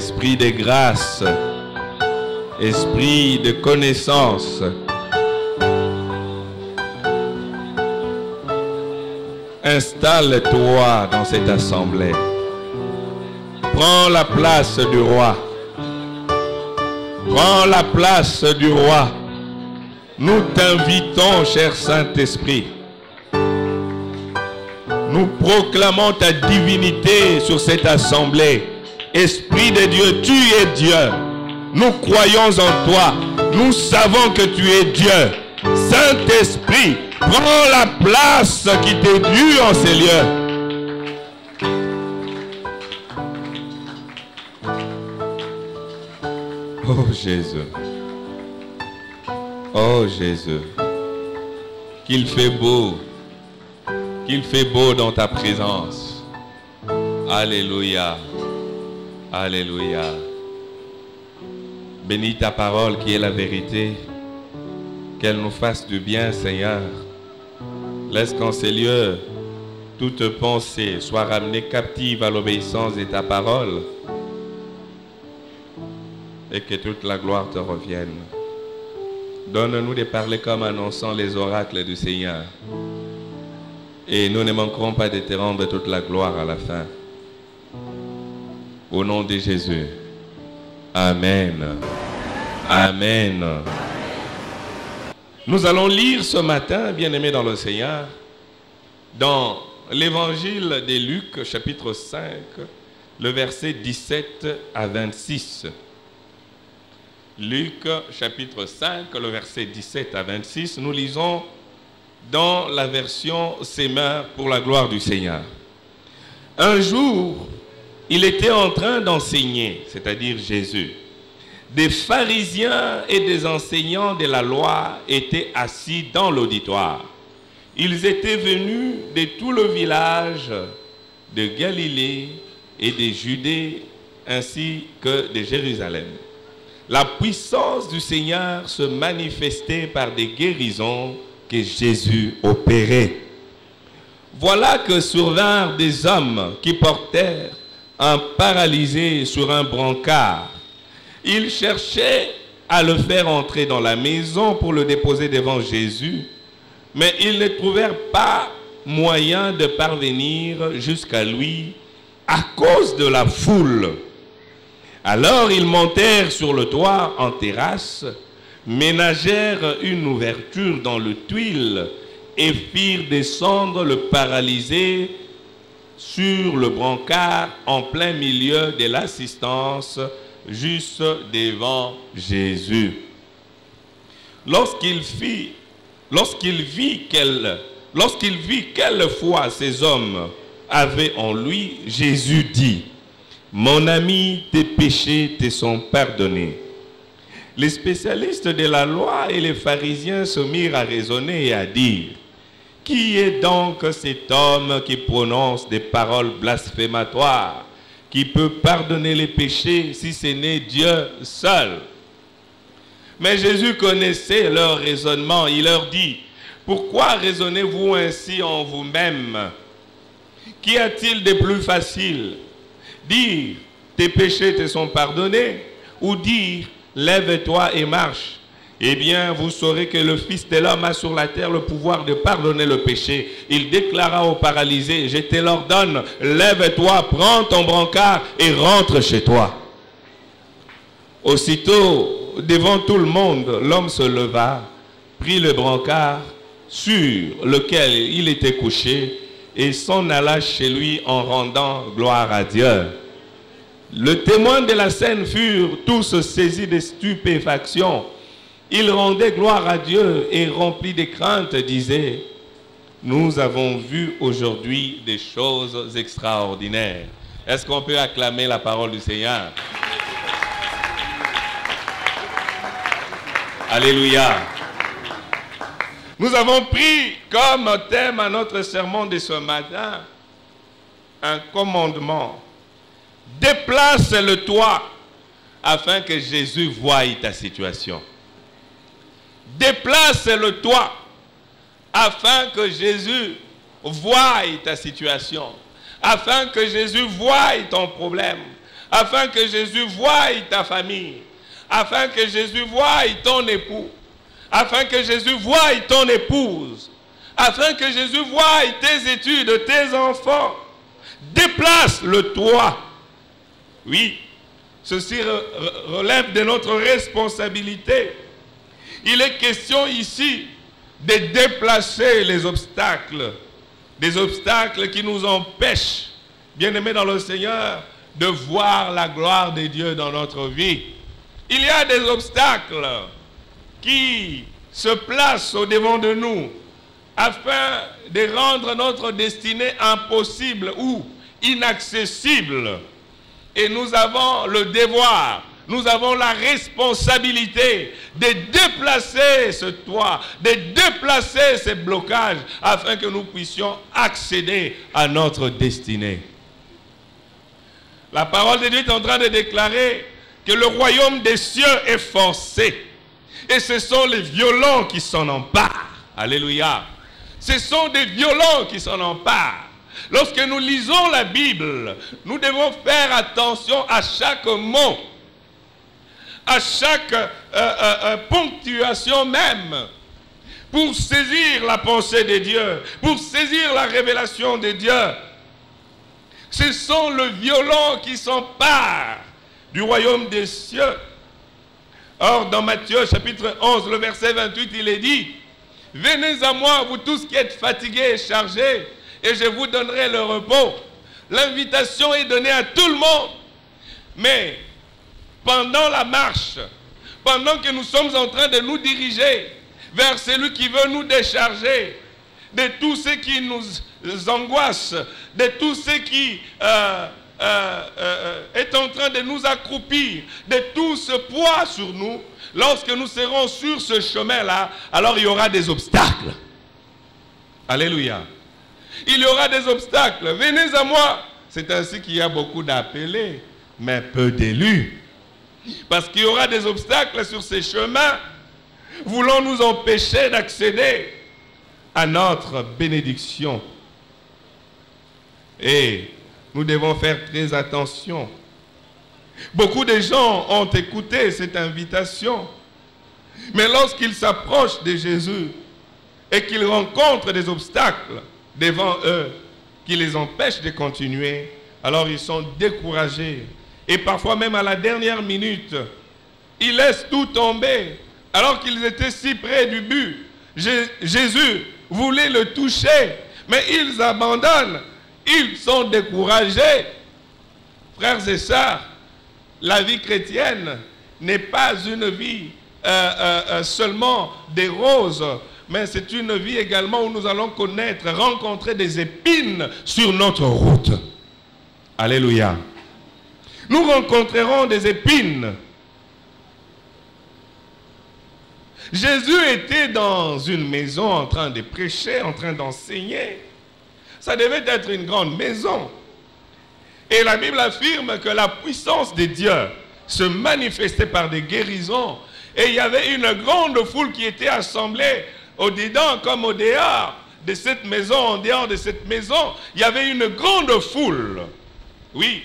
esprit de grâce, esprit de connaissance. Installe-toi dans cette assemblée. Prends la place du roi. Prends la place du roi. Nous t'invitons, cher Saint-Esprit. Nous proclamons ta divinité sur cette assemblée. Esprit de Dieu, tu es Dieu. Nous croyons en toi. Nous savons que tu es Dieu. Saint-Esprit, prends la place qui t'est due en ces lieux. Oh Jésus. Oh Jésus. Qu'il fait beau. Qu'il fait beau dans ta présence. Alléluia. Alléluia. Bénis ta parole qui est la vérité. Qu'elle nous fasse du bien, Seigneur. Laisse qu'en ces lieux, toute pensée soit ramenée captive à l'obéissance de ta parole. Et que toute la gloire te revienne. Donne-nous de parler comme annonçant les oracles du Seigneur. Et nous ne manquerons pas de te rendre toute la gloire à la fin. Au nom de Jésus. Amen. Amen. Nous allons lire ce matin, bien-aimés dans le Seigneur, dans l'évangile de Luc, chapitre 5, le verset 17 à 26. Luc, chapitre 5, le verset 17 à 26, nous lisons dans la version Semeur pour la gloire du Seigneur. Un jour, il était en train d'enseigner, c'est-à-dire Jésus. Des pharisiens et des enseignants de la loi étaient assis dans l'auditoire. Ils étaient venus de tout le village de Galilée et de Judée ainsi que de Jérusalem. La puissance du Seigneur se manifestait par des guérisons que Jésus opérait. Voilà que survinrent des hommes qui portèrent un paralysé sur un brancard. Ils cherchaient à le faire entrer dans la maison pour le déposer devant Jésus, mais ils ne trouvèrent pas moyen de parvenir jusqu'à lui à cause de la foule. Alors ils montèrent sur le toit en terrasse, ménagèrent une ouverture dans le tuile et firent descendre le paralysé sur le brancard en plein milieu de l'assistance, juste devant Jésus. Lorsqu'il vit quelle foi ces hommes avaient en lui, Jésus dit: mon ami, tes péchés te sont pardonnés. Les spécialistes de la loi et les pharisiens se mirent à raisonner et à dire: qui est donc cet homme qui prononce des paroles blasphématoires, qui peut pardonner les péchés si ce n'est Dieu seul? Mais Jésus connaissait leur raisonnement. Il leur dit: pourquoi raisonnez-vous ainsi en vous-même? Qu'y a-t-il de plus facile? Dire tes péchés te sont pardonnés, ou dire lève-toi et marche? Eh bien, vous saurez que le Fils de l'homme a sur la terre le pouvoir de pardonner le péché. Il déclara au paralysé: je te l'ordonne, lève-toi, prends ton brancard et rentre chez toi. Aussitôt, devant tout le monde, l'homme se leva, prit le brancard sur lequel il était couché et s'en alla chez lui en rendant gloire à Dieu. Les témoins de la scène furent tous saisis de stupéfaction. Ils rendaient gloire à Dieu et remplis de crainte disaient: nous avons vu aujourd'hui des choses extraordinaires. Est-ce qu'on peut acclamer la parole du Seigneur? Alléluia. Nous avons pris comme thème à notre sermon de ce matin un commandement. Déplace le toit afin que Jésus voie ta situation. Déplace le toit afin que Jésus voie ta situation. Afin que Jésus voie ton problème. afin que Jésus voie ta famille, afin que Jésus voie ton époux, afin que Jésus voie ton épouse, afin que Jésus voie tes études, tes enfants. Déplace le toit. Oui, ceci relève de notre responsabilité. Il est question ici de déplacer les obstacles, des obstacles qui nous empêchent, bien-aimés dans le Seigneur, de voir la gloire de Dieu dans notre vie. Il y a des obstacles qui se placent au-devant de nous afin de rendre notre destinée impossible ou inaccessible. Et nous avons le devoir, nous avons la responsabilité de déplacer ce toit, de déplacer ces blocages afin que nous puissions accéder à notre destinée. La parole de Dieu est en train de déclarer que le royaume des cieux est forcé. Et ce sont les violents qui s'en emparent. Alléluia. Ce sont des violents qui s'en emparent. Lorsque nous lisons la Bible, nous devons faire attention à chaque mot, à chaque ponctuation même, pour saisir la pensée de Dieu, pour saisir la révélation de Dieu. Ce sont les violents qui s'emparent du royaume des cieux. Or, dans Matthieu chapitre 11, le verset 28, il est dit, « Venez à moi, vous tous qui êtes fatigués et chargés, et je vous donnerai le repos. » L'invitation est donnée à tout le monde. Mais, pendant la marche, pendant que nous sommes en train de nous diriger vers celui qui veut nous décharger de tout ce qui nous angoisse, de tout ce qui est en train de nous accroupir, de tout ce poids sur nous, lorsque nous serons sur ce chemin-là, alors il y aura des obstacles. Alléluia. Il y aura des obstacles. Venez à moi. C'est ainsi qu'il y a beaucoup d'appelés, mais peu d'élus. Parce qu'il y aura des obstacles sur ces chemins, voulant nous empêcher d'accéder à notre bénédiction. Et nous devons faire très attention. Beaucoup de gens ont écouté cette invitation. Mais lorsqu'ils s'approchent de Jésus et qu'ils rencontrent des obstacles devant eux qui les empêchent de continuer, alors ils sont découragés. Et parfois même à la dernière minute, ils laissent tout tomber alors qu'ils étaient si près du but. Jésus voulait le toucher, mais ils abandonnent. Ils sont découragés. Frères et sœurs, la vie chrétienne n'est pas une vie seulement des roses, mais c'est une vie également où nous allons connaître, rencontrer des épines sur notre route. Alléluia. Nous rencontrerons des épines. Jésus était dans une maison en train de prêcher, en train d'enseigner. Ça devait être une grande maison. Et la Bible affirme que la puissance de Dieu se manifestait par des guérisons. Et il y avait une grande foule qui était assemblée au-dedans comme au dehors de cette maison. En dehors de cette maison, il y avait une grande foule. Oui,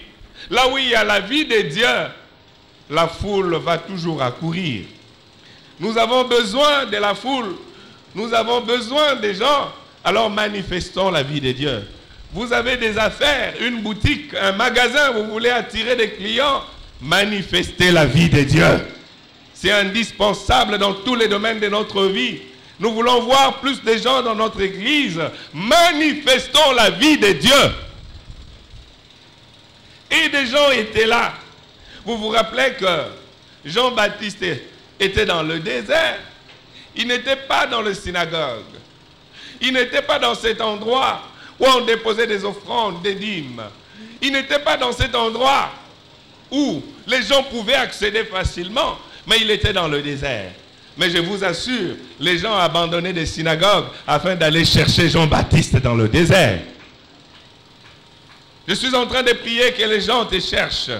là où il y a la vie de Dieu, la foule va toujours accourir. Nous avons besoin de la foule. Nous avons besoin des gens. Alors manifestons la vie de Dieu. Vous avez des affaires, une boutique, un magasin, vous voulez attirer des clients, manifestez la vie de Dieu. C'est indispensable dans tous les domaines de notre vie. Nous voulons voir plus de gens dans notre église. Manifestons la vie de Dieu. Et des gens étaient là. Vous vous rappelez que Jean-Baptiste était dans le désert. Il n'était pas dans la synagogue. Il n'était pas dans cet endroit où on déposait des offrandes, des dîmes. Il n'était pas dans cet endroit où les gens pouvaient accéder facilement, mais il était dans le désert. Mais je vous assure, les gens abandonnaient des synagogues afin d'aller chercher Jean-Baptiste dans le désert. Je suis en train de prier que les gens te cherchent.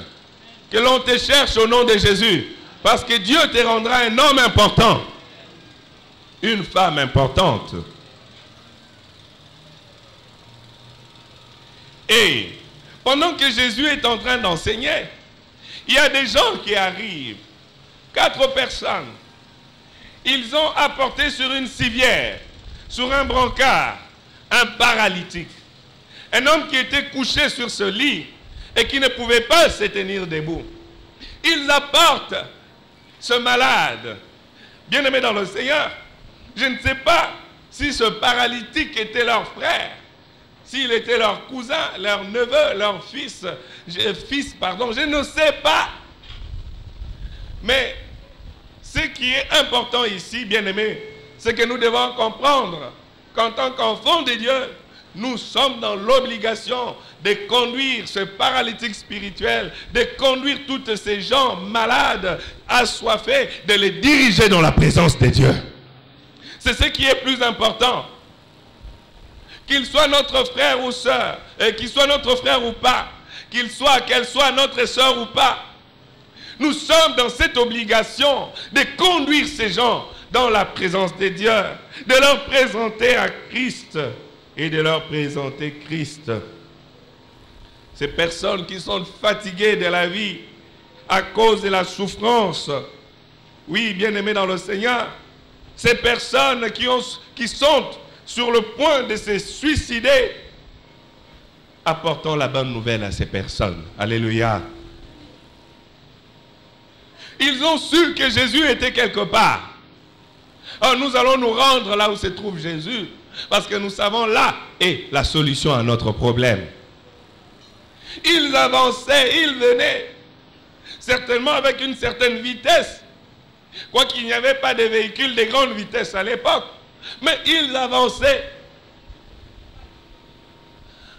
Que l'on te cherche au nom de Jésus. Parce que Dieu te rendra un homme important. Une femme importante. Et pendant que Jésus est en train d'enseigner, Il y a des gens qui arrivent, 4 personnes. Ils ont apporté sur une civière, sur un brancard, un paralytique. Un homme qui était couché sur ce lit et qui ne pouvait pas se tenir debout. Ils apportent ce malade. Bien-aimé dans le Seigneur, je ne sais pas si ce paralytique était leur frère, s'il était leur cousin, leur neveu, leur fils, je ne sais pas. Mais ce qui est important ici, bien-aimés, c'est que nous devons comprendre qu'en tant qu'enfants de Dieu, nous sommes dans l'obligation de conduire ce paralytique spirituel, de conduire tous ces gens malades, assoiffés, de les diriger dans la présence de Dieu. C'est ce qui est plus important. Qu'il soit notre frère ou sœur, qu'il soit notre frère ou pas, qu'elle soit notre sœur ou pas, nous sommes dans cette obligation de conduire ces gens dans la présence de Dieu, de leur présenter à Christ et de leur présenter Christ. Ces personnes qui sont fatiguées de la vie à cause de la souffrance, oui, bien-aimés dans le Seigneur, ces personnes qui sont sur le point de se suicider, apportons la bonne nouvelle à ces personnes. Alléluia. Ils ont su que Jésus était quelque part. Alors nous allons nous rendre là où se trouve Jésus, parce que nous savons là est la solution à notre problème. Ils avançaient, ils venaient, certainement avec une certaine vitesse, quoiqu'il n'y avait pas de véhicules de grande vitesse à l'époque, mais ils avançaient.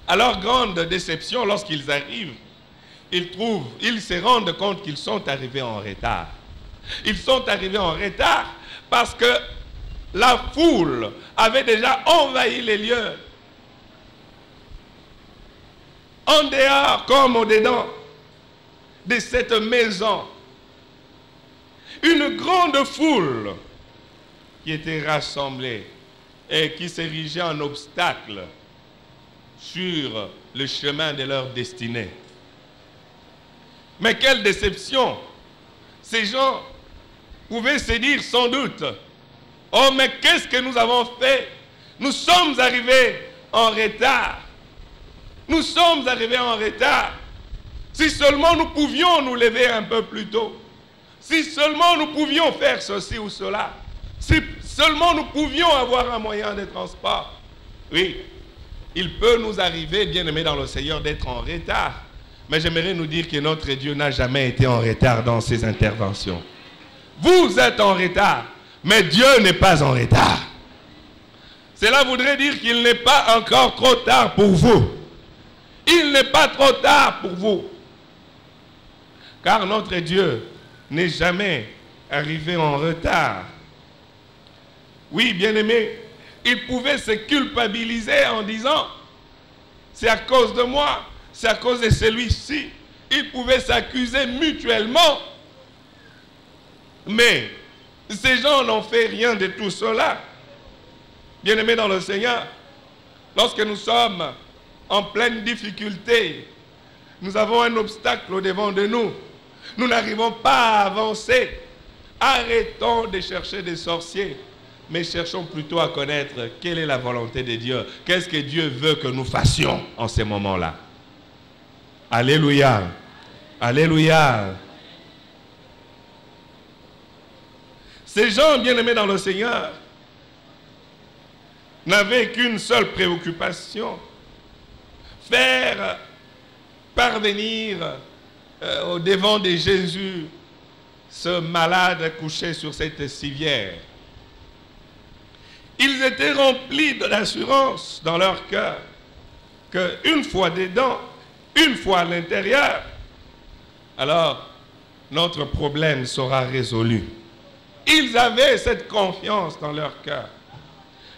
Alors, grande déception, lorsqu'ils arrivent, ils se rendent compte qu'ils sont arrivés en retard. Ils sont arrivés en retard parce que la foule avait déjà envahi les lieux. En dehors comme au dedans de cette maison. Une grande foule qui était rassemblée et qui s'érigeait en obstacle sur le chemin de leur destinée. Mais quelle déception! Ces gens pouvaient se dire sans doute, « Oh, mais qu'est-ce que nous avons fait? Nous sommes arrivés en retard. Nous sommes arrivés en retard. Si seulement nous pouvions nous lever un peu plus tôt. Si seulement nous pouvions faire ceci ou cela. Si seulement nous pouvions avoir un moyen de transport. » Oui, il peut nous arriver, bien-aimés dans le Seigneur, d'être en retard. Mais j'aimerais nous dire que notre Dieu n'a jamais été en retard dans ses interventions. Vous êtes en retard, mais Dieu n'est pas en retard. Cela voudrait dire qu'il n'est pas encore trop tard pour vous. Il n'est pas trop tard pour vous. Car notre Dieu n'est jamais arrivé en retard. Oui, bien-aimé, il pouvait se culpabiliser en disant « C'est à cause de moi, c'est à cause de celui-ci. » Ils pouvaient s'accuser mutuellement. Mais ces gens n'ont fait rien de tout cela. Bien-aimés dans le Seigneur, lorsque nous sommes en pleine difficulté, nous avons un obstacle au devant de nous. Nous n'arrivons pas à avancer. Arrêtons de chercher des sorciers, mais cherchons plutôt à connaître quelle est la volonté de Dieu. Qu'est-ce que Dieu veut que nous fassions en ces moments-là? Alléluia. Alléluia. Ces gens bien-aimés dans le Seigneur n'avaient qu'une seule préoccupation, faire parvenir au devant de Jésus ce malade couché sur cette civière. Ils étaient remplis de l'assurance dans leur cœur qu'une fois dedans, une fois à l'intérieur, alors notre problème sera résolu. Ils avaient cette confiance dans leur cœur.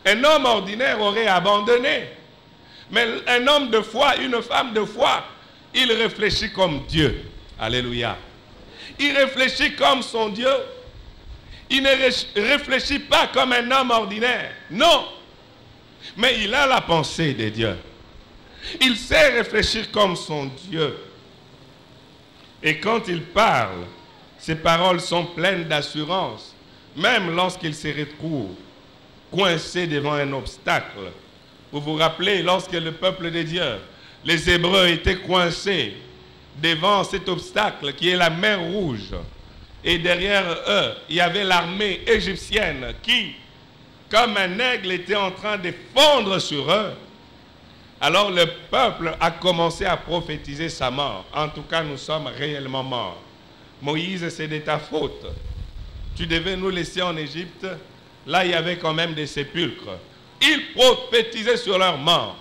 Un homme ordinaire aurait abandonné. Mais un homme de foi, une femme de foi, il réfléchit comme Dieu. Alléluia. Il réfléchit comme son Dieu. Il ne réfléchit pas comme un homme ordinaire. Non. Mais il a la pensée de Dieu. Il sait réfléchir comme son Dieu. Et quand il parle, ses paroles sont pleines d'assurance, même lorsqu'il se retrouve coincé devant un obstacle. Vous vous rappelez, lorsque le peuple de Dieu, les Hébreux étaient coincés devant cet obstacle qui est la mer Rouge. Et derrière eux, il y avait l'armée égyptienne qui, comme un aigle, était en train de fondre sur eux. Alors le peuple a commencé à prophétiser sa mort. En tout cas, nous sommes réellement morts. Moïse, c'est de ta faute. Tu devais nous laisser en Égypte. Là, il y avait quand même des sépulcres. Ils prophétisaient sur leur mort.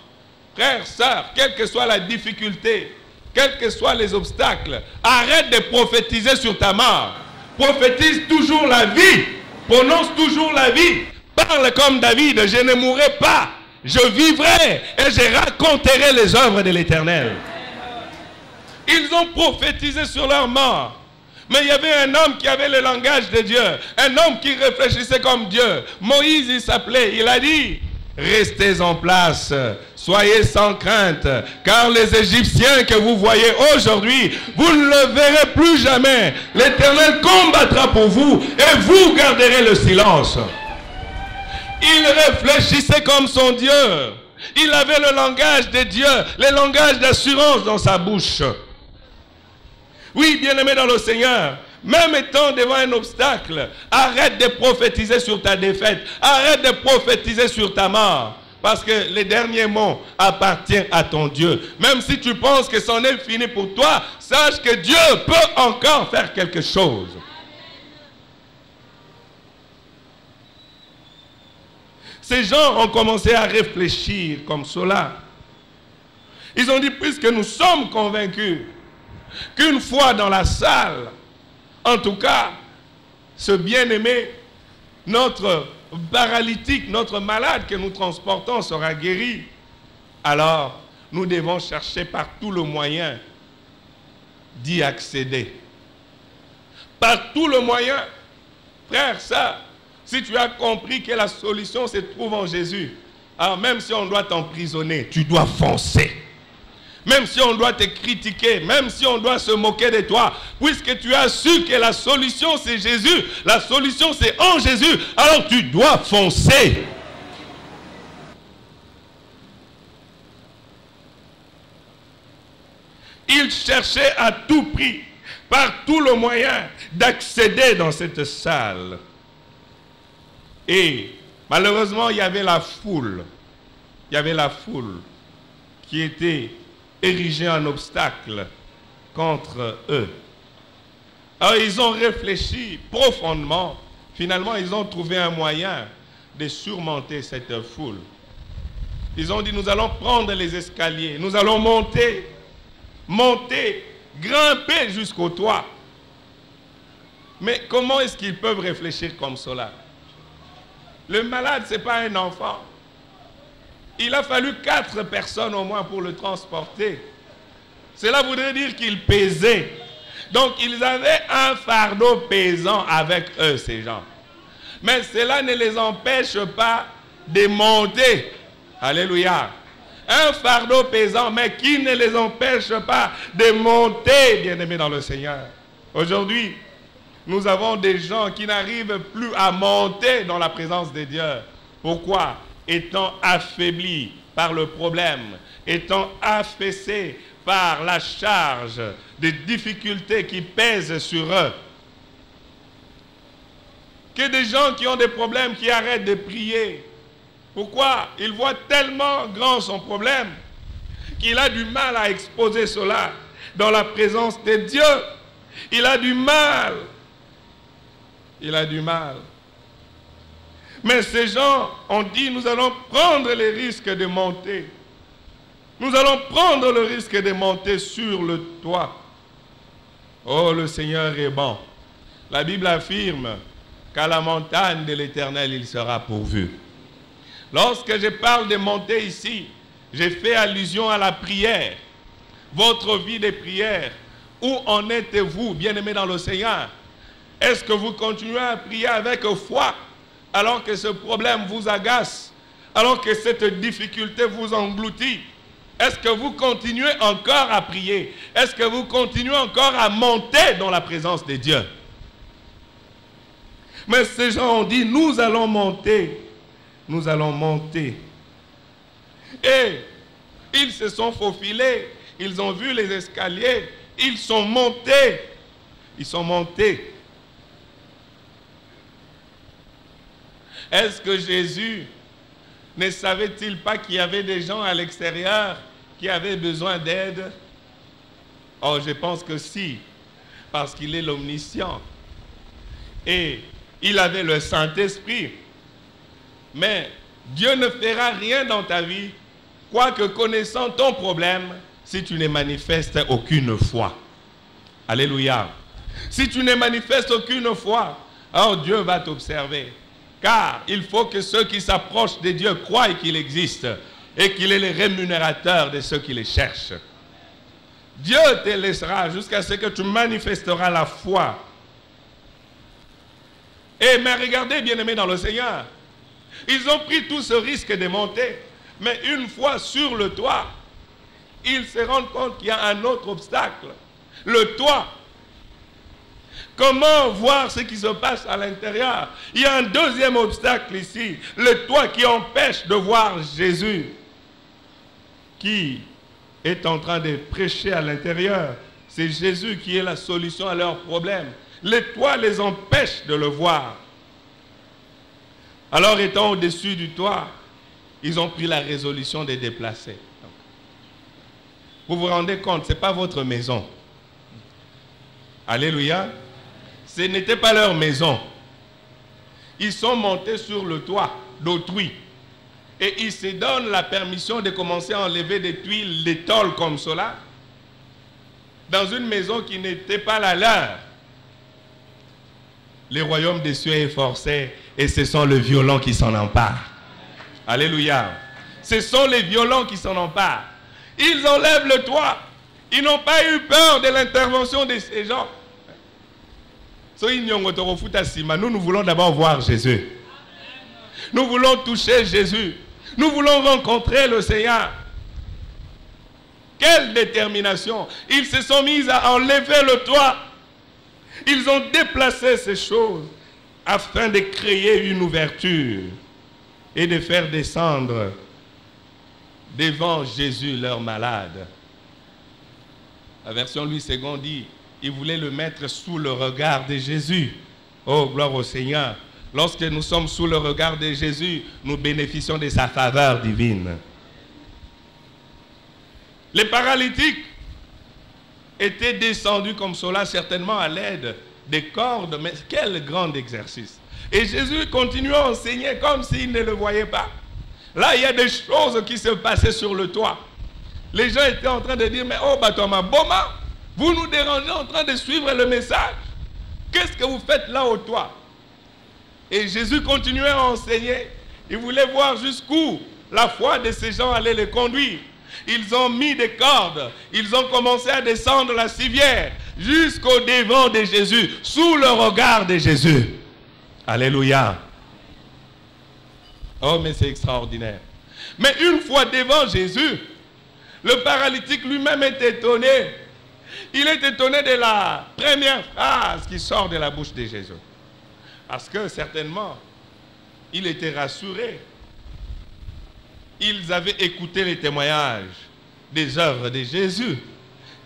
Frères, sœurs, quelle que soit la difficulté, quels que soient les obstacles, arrête de prophétiser sur ta mort. Prophétise toujours la vie. Prononce toujours la vie. Parle comme David, je ne mourrai pas. Je vivrai et je raconterai les œuvres de l'Éternel. Ils ont prophétisé sur leur mort. Mais il y avait un homme qui avait le langage de Dieu. Un homme qui réfléchissait comme Dieu. Moïse, il s'appelait. Il a dit, restez en place. Soyez sans crainte. Car les Égyptiens que vous voyez aujourd'hui, vous ne le verrez plus jamais. L'Éternel combattra pour vous et vous garderez le silence. Il réfléchissait comme son Dieu. Il avait le langage de Dieu, le langage d'assurance dans sa bouche. Oui, bien-aimé dans le Seigneur, même étant devant un obstacle, arrête de prophétiser sur ta défaite. Arrête de prophétiser sur ta mort. Parce que les derniers mots appartiennent à ton Dieu. Même si tu penses que c'en est fini pour toi, sache que Dieu peut encore faire quelque chose. Ces gens ont commencé à réfléchir comme cela. Ils ont dit, puisque nous sommes convaincus qu'une fois dans la salle, en tout cas, ce bien-aimé, notre paralytique, notre malade que nous transportons sera guéri, alors nous devons chercher par tout le moyen d'y accéder. Par tout le moyen, frère, ça, si tu as compris que la solution se trouve en Jésus, alors même si on doit t'emprisonner, tu dois foncer. Même si on doit te critiquer, même si on doit se moquer de toi, puisque tu as su que la solution c'est Jésus, la solution c'est en Jésus, alors tu dois foncer. Il cherchait à tout prix, par tout le moyen, d'accéder dans cette salle. Et malheureusement, il y avait la foule. Il y avait la foule qui était érigée en obstacle contre eux. Alors ils ont réfléchi profondément. Finalement, ils ont trouvé un moyen de surmonter cette foule. Ils ont dit, nous allons prendre les escaliers, nous allons monter, grimper jusqu'au toit. Mais comment est-ce qu'ils peuvent réfléchir comme cela? Le malade, ce n'est pas un enfant. Il a fallu 4 personnes au moins pour le transporter. Cela voudrait dire qu'il pesait. Donc, ils avaient un fardeau pesant avec eux, ces gens. Mais cela ne les empêche pas de monter. Alléluia. Un fardeau pesant, mais qui ne les empêche pas de monter, bien-aimés dans le Seigneur. Aujourd'hui, nous avons des gens qui n'arrivent plus à monter dans la présence de Dieu. Pourquoi? Étant affaiblis par le problème, étant affaissés par la charge des difficultés qui pèsent sur eux. Que des gens qui ont des problèmes qui arrêtent de prier. Pourquoi? Ils voient tellement grand son problème qu'il a du mal à exposer cela dans la présence de Dieu. Il a du mal. Il a du mal. Mais ces gens ont dit, nous allons prendre les risques de monter. Nous allons prendre le risque de monter sur le toit. Oh, le Seigneur est bon. La Bible affirme qu'à la montagne de l'Éternel, il sera pourvu. Lorsque je parle de monter ici, j'ai fait allusion à la prière. Votre vie de prière, où en êtes-vous, bien-aimés dans le Seigneur? Est-ce que vous continuez à prier avec foi alors que ce problème vous agace, alors que cette difficulté vous engloutit? Est-ce que vous continuez encore à prier? Est-ce que vous continuez encore à monter dans la présence de Dieu? Mais ces gens ont dit, nous allons monter. Nous allons monter. Et ils se sont faufilés. Ils ont vu les escaliers. Ils sont montés. Ils sont montés. Est-ce que Jésus ne savait-il pas qu'il y avait des gens à l'extérieur qui avaient besoin d'aide? Oh, je pense que si, parce qu'il est l'omniscient. Et il avait le Saint-Esprit. Mais Dieu ne fera rien dans ta vie, quoique connaissant ton problème, si tu ne manifestes aucune foi. Alléluia. Si tu ne manifestes aucune foi, alors Dieu va t'observer. Car il faut que ceux qui s'approchent de Dieu croient qu'il existe et qu'il est le rémunérateur de ceux qui les cherchent. Dieu te laissera jusqu'à ce que tu manifesteras la foi. Et mais regardez, bien-aimés dans le Seigneur, ils ont pris tout ce risque de monter, mais une fois sur le toit, ils se rendent compte qu'il y a un autre obstacle, le toit. Comment voir ce qui se passe à l'intérieur? Il y a un deuxième obstacle ici, le toit qui empêche de voir Jésus, qui est en train de prêcher à l'intérieur. C'est Jésus qui est la solution à leurs problèmes. Les toits les empêchent de le voir. Alors, étant au-dessus du toit, ils ont pris la résolution de déplacer. Vous vous rendez compte, ce n'est pas votre maison. Alléluia. Ce n'était pas leur maison. Ils sont montés sur le toit d'autrui. Et ils se donnent la permission de commencer à enlever des tuiles, des tôles comme cela, dans une maison qui n'était pas la leur. Le royaume des cieux est forcé et ce sont les violents qui s'en emparent. Alléluia. Ce sont les violents qui s'en emparent. Ils enlèvent le toit. Ils n'ont pas eu peur de l'intervention de ces gens. Nous voulons d'abord voir Jésus. Nous voulons toucher Jésus. Nous voulons rencontrer le Seigneur. Quelle détermination! Ils se sont mis à enlever le toit. Ils ont déplacé ces choses afin de créer une ouverture et de faire descendre devant Jésus leur malade. La version Louis II dit, il voulait le mettre sous le regard de Jésus. Oh, gloire au Seigneur. Lorsque nous sommes sous le regard de Jésus, nous bénéficions de sa faveur divine. Les paralytiques étaient descendus comme cela, certainement à l'aide des cordes, mais quel grand exercice. Et Jésus continuait à enseigner comme s'il ne le voyait pas. Là, il y a des choses qui se passaient sur le toit. Les gens étaient en train de dire, mais oh, Batoma, Boma, vous nous dérangez en train de suivre le message. Qu'est-ce que vous faites là au toit? Et Jésus continuait à enseigner. Il voulait voir jusqu'où la foi de ces gens allait les conduire. Ils ont mis des cordes. Ils ont commencé à descendre la civière jusqu'au devant de Jésus, sous le regard de Jésus. Alléluia. Oh, mais c'est extraordinaire. Mais une fois devant Jésus, le paralytique lui-même est étonné. Il est étonné de la première phrase qui sort de la bouche de Jésus. Parce que certainement, il était rassuré. Ils avaient écouté les témoignages des œuvres de Jésus.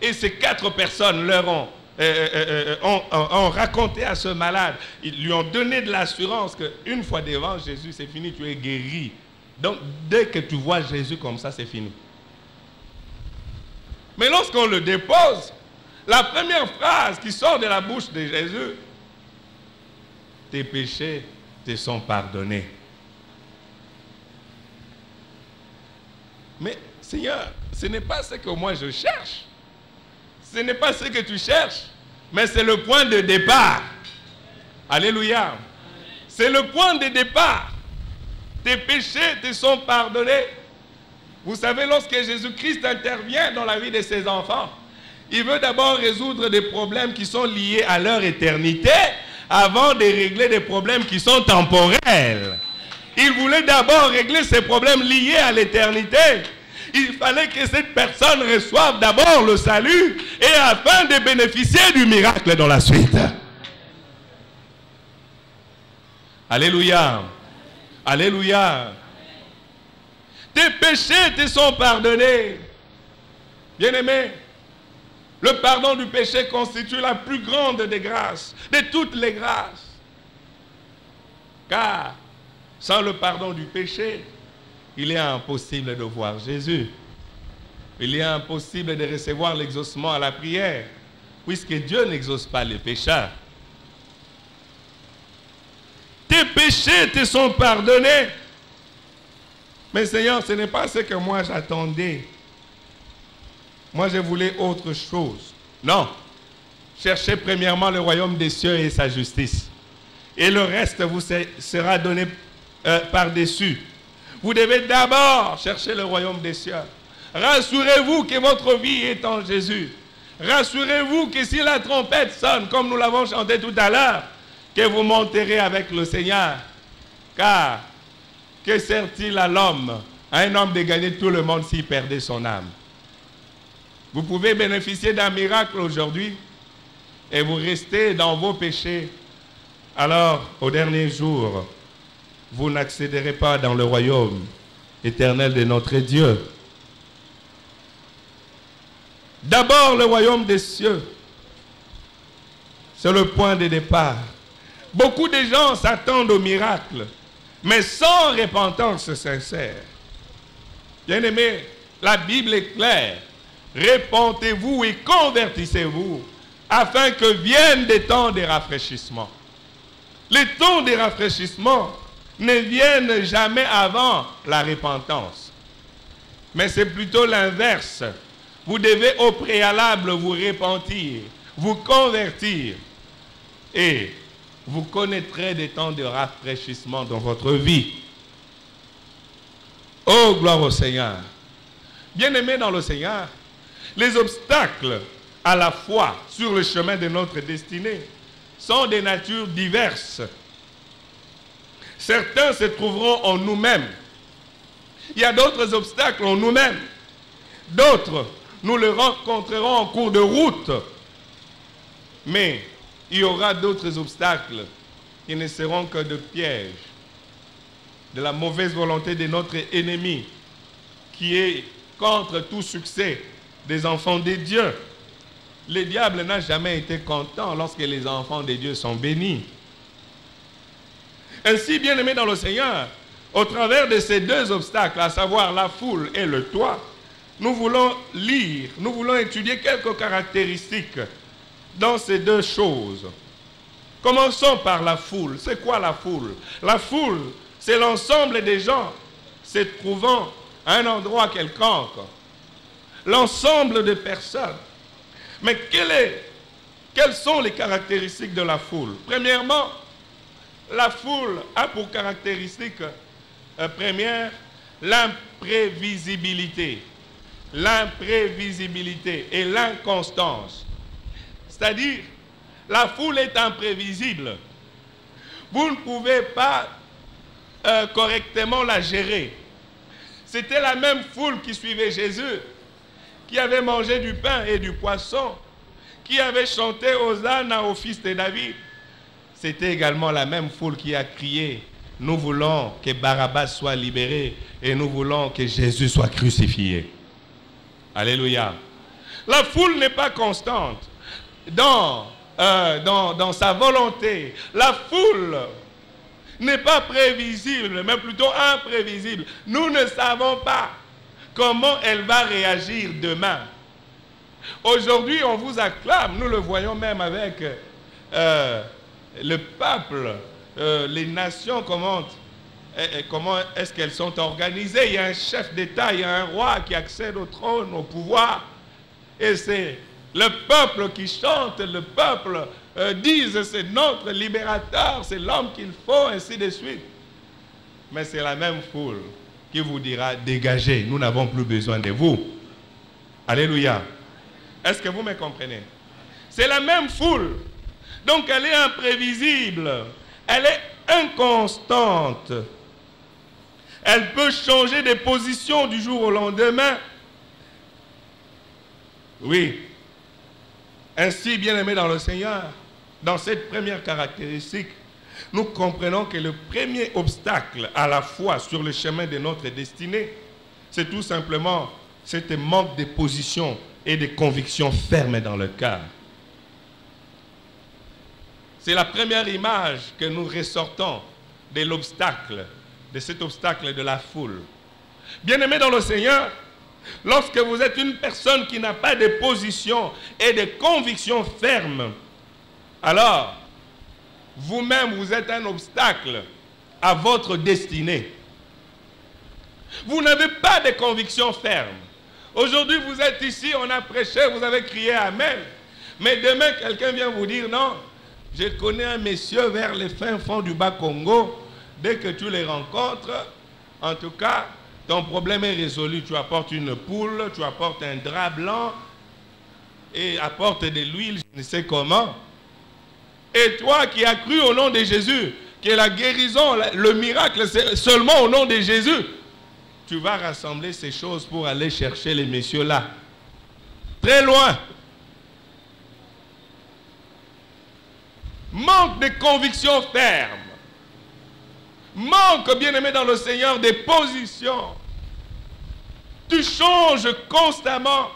Et ces 4 personnes leur ont raconté à ce malade. Ils lui ont donné de l'assurance qu'une fois devant Jésus, c'est fini, tu es guéri. Donc, dès que tu vois Jésus comme ça, c'est fini. Mais lorsqu'on le dépose, la première phrase qui sort de la bouche de Jésus, tes péchés te sont pardonnés. Mais Seigneur, ce n'est pas ce que moi je cherche. Ce n'est pas ce que tu cherches, mais c'est le point de départ. Alléluia. C'est le point de départ. Tes péchés te sont pardonnés. Vous savez, lorsque Jésus-Christ intervient dans la vie de ses enfants, il veut d'abord résoudre des problèmes qui sont liés à leur éternité avant de régler des problèmes qui sont temporels. Il voulait d'abord régler ces problèmes liés à l'éternité. Il fallait que cette personne reçoive d'abord le salut et afin de bénéficier du miracle dans la suite. Alléluia. Alléluia. Tes péchés te sont pardonnés. Bien-aimé, le pardon du péché constitue la plus grande des grâces, de toutes les grâces. Car sans le pardon du péché, il est impossible de voir Jésus. Il est impossible de recevoir l'exaucement à la prière, puisque Dieu n'exauce pas les pécheurs. Tes péchés te sont pardonnés. Mais Seigneur, ce n'est pas ce que moi j'attendais. Moi, je voulais autre chose. Non. Cherchez premièrement le royaume des cieux et sa justice. Et le reste vous sera donné par-dessus. Vous devez d'abord chercher le royaume des cieux. Rassurez-vous que votre vie est en Jésus. Rassurez-vous que si la trompette sonne, comme nous l'avons chanté tout à l'heure, que vous monterez avec le Seigneur. Car, que sert-il à l'homme, à un homme de gagner tout le monde s'il perdait son âme? Vous pouvez bénéficier d'un miracle aujourd'hui et vous restez dans vos péchés. Alors, au dernier jour, vous n'accéderez pas dans le royaume éternel de notre Dieu. D'abord, le royaume des cieux. C'est le point de départ. Beaucoup de gens s'attendent au miracle, mais sans repentance sincère. Bien-aimés, la Bible est claire. Repentez-vous et convertissez-vous, afin que viennent des temps de rafraîchissement. Les temps de rafraîchissement ne viennent jamais avant la repentance. Mais c'est plutôt l'inverse. Vous devez au préalable vous repentir, vous convertir, et vous connaîtrez des temps de rafraîchissement dans votre vie. Oh, gloire au Seigneur. Bien-aimés dans le Seigneur, les obstacles à la foi sur le chemin de notre destinée sont de natures diverses. Certains se trouveront en nous-mêmes. Il y a d'autres obstacles en nous-mêmes. D'autres, nous les rencontrerons en cours de route. Mais il y aura d'autres obstacles qui ne seront que de pièges, de la mauvaise volonté de notre ennemi, qui est contre tout succès des enfants de Dieu. Le diable n'a jamais été content lorsque les enfants de Dieu sont bénis. Ainsi, bien-aimés dans le Seigneur, au travers de ces deux obstacles, à savoir la foule et le toit, nous voulons lire, nous voulons étudier quelques caractéristiques dans ces deux choses. Commençons par la foule. C'est quoi la foule? La foule, c'est l'ensemble des gens se trouvant à un endroit quelconque. L'ensemble de personnes. Mais quelles sont les caractéristiques de la foule? Premièrement, la foule a pour caractéristique première l'imprévisibilité. L'imprévisibilité et l'inconstance. C'est-à-dire, la foule est imprévisible. Vous ne pouvez pas correctement la gérer. C'était la même foule qui suivait Jésus, qui avait mangé du pain et du poisson, qui avait chanté Hosanna au fils de David. C'était également la même foule qui a crié, nous voulons que Barabbas soit libéré et nous voulons que Jésus soit crucifié. Alléluia. La foule n'est pas constante dans sa volonté. La foule n'est pas prévisible, mais plutôt imprévisible. Nous ne savons pas comment elle va réagir demain. Aujourd'hui, on vous acclame, nous le voyons même avec le peuple, les nations, comment est-ce qu'elles sont organisées. Il y a un chef d'État, il y a un roi qui accède au trône, au pouvoir, et c'est le peuple qui chante, le peuple dise c'est notre libérateur, c'est l'homme qu'il faut, ainsi de suite. Mais c'est la même foule qui vous dira dégagez, nous n'avons plus besoin de vous. Alléluia. Est-ce que vous me comprenez? C'est la même foule. Donc elle est imprévisible. Elle est inconstante. Elle peut changer de position du jour au lendemain. Oui. Ainsi, bien-aimés dans le Seigneur, dans cette première caractéristique, nous comprenons que le premier obstacle à la foi sur le chemin de notre destinée, c'est tout simplement ce manque de position et de conviction ferme dans le cœur. C'est la première image que nous ressortons de l'obstacle, de cet obstacle de la foule. Bien-aimés dans le Seigneur, lorsque vous êtes une personne qui n'a pas de position et de conviction ferme, alors vous-même vous êtes un obstacle à votre destinée. Vous n'avez pas de conviction ferme. Aujourd'hui vous êtes ici, on a prêché, vous avez crié Amen. Mais demain quelqu'un vient vous dire non, je connais un monsieur vers les fins fonds du Bas-Congo. Dès que tu les rencontres, en tout cas, ton problème est résolu. Tu apportes une poule, tu apportes un drap blanc et apportes de l'huile, je ne sais comment. Et toi qui as cru au nom de Jésus, que la guérison, le miracle, c'est seulement au nom de Jésus, tu vas rassembler ces choses pour aller chercher les messieurs là. Très loin. Manque de conviction ferme. Manque, bien-aimé dans le Seigneur, des positions. Tu changes constamment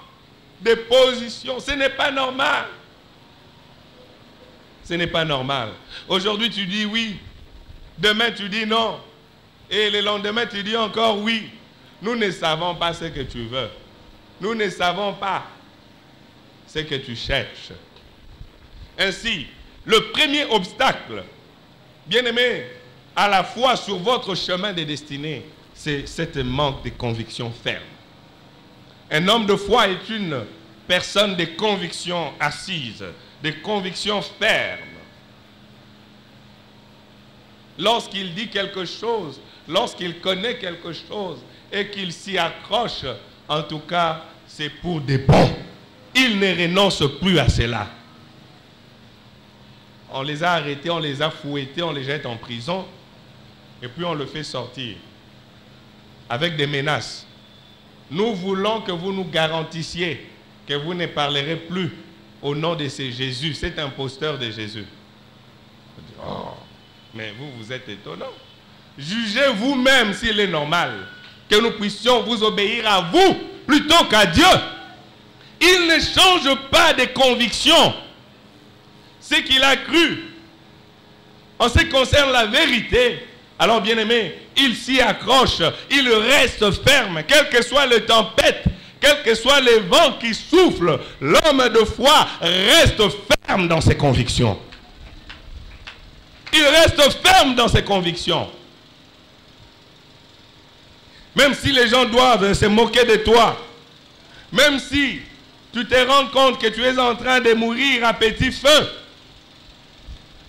de position. Ce n'est pas normal. Ce n'est pas normal. Aujourd'hui, tu dis oui. Demain, tu dis non. Et le lendemain, tu dis encore oui. Nous ne savons pas ce que tu veux. Nous ne savons pas ce que tu cherches. Ainsi, le premier obstacle, bien-aimé, à la fois sur votre chemin de destinée, c'est cette manque de conviction ferme. Un homme de foi est une personne de conviction assise, de conviction ferme. Lorsqu'il dit quelque chose, lorsqu'il connaît quelque chose et qu'il s'y accroche, en tout cas, c'est pour des bons. Il ne renonce plus à cela. On les a arrêtés, on les a fouettés, on les jette en prison. Et puis on le fait sortir. Avec des menaces. Nous voulons que vous nous garantissiez que vous ne parlerez plus au nom de ce Jésus, cet imposteur de Jésus. Oh, mais vous êtes étonnant. Jugez vous-même s'il est normal que nous puissions vous obéir à vous plutôt qu'à Dieu. Il ne change pas de conviction. Ce qu'il a cru en ce qui concerne la vérité, alors bien aimé, il s'y accroche, il reste ferme, quelle que soit les tempêtes, quels que soient les vents qui soufflent, l'homme de foi reste ferme dans ses convictions. Il reste ferme dans ses convictions. Même si les gens doivent se moquer de toi, même si tu te rends compte que tu es en train de mourir à petit feu,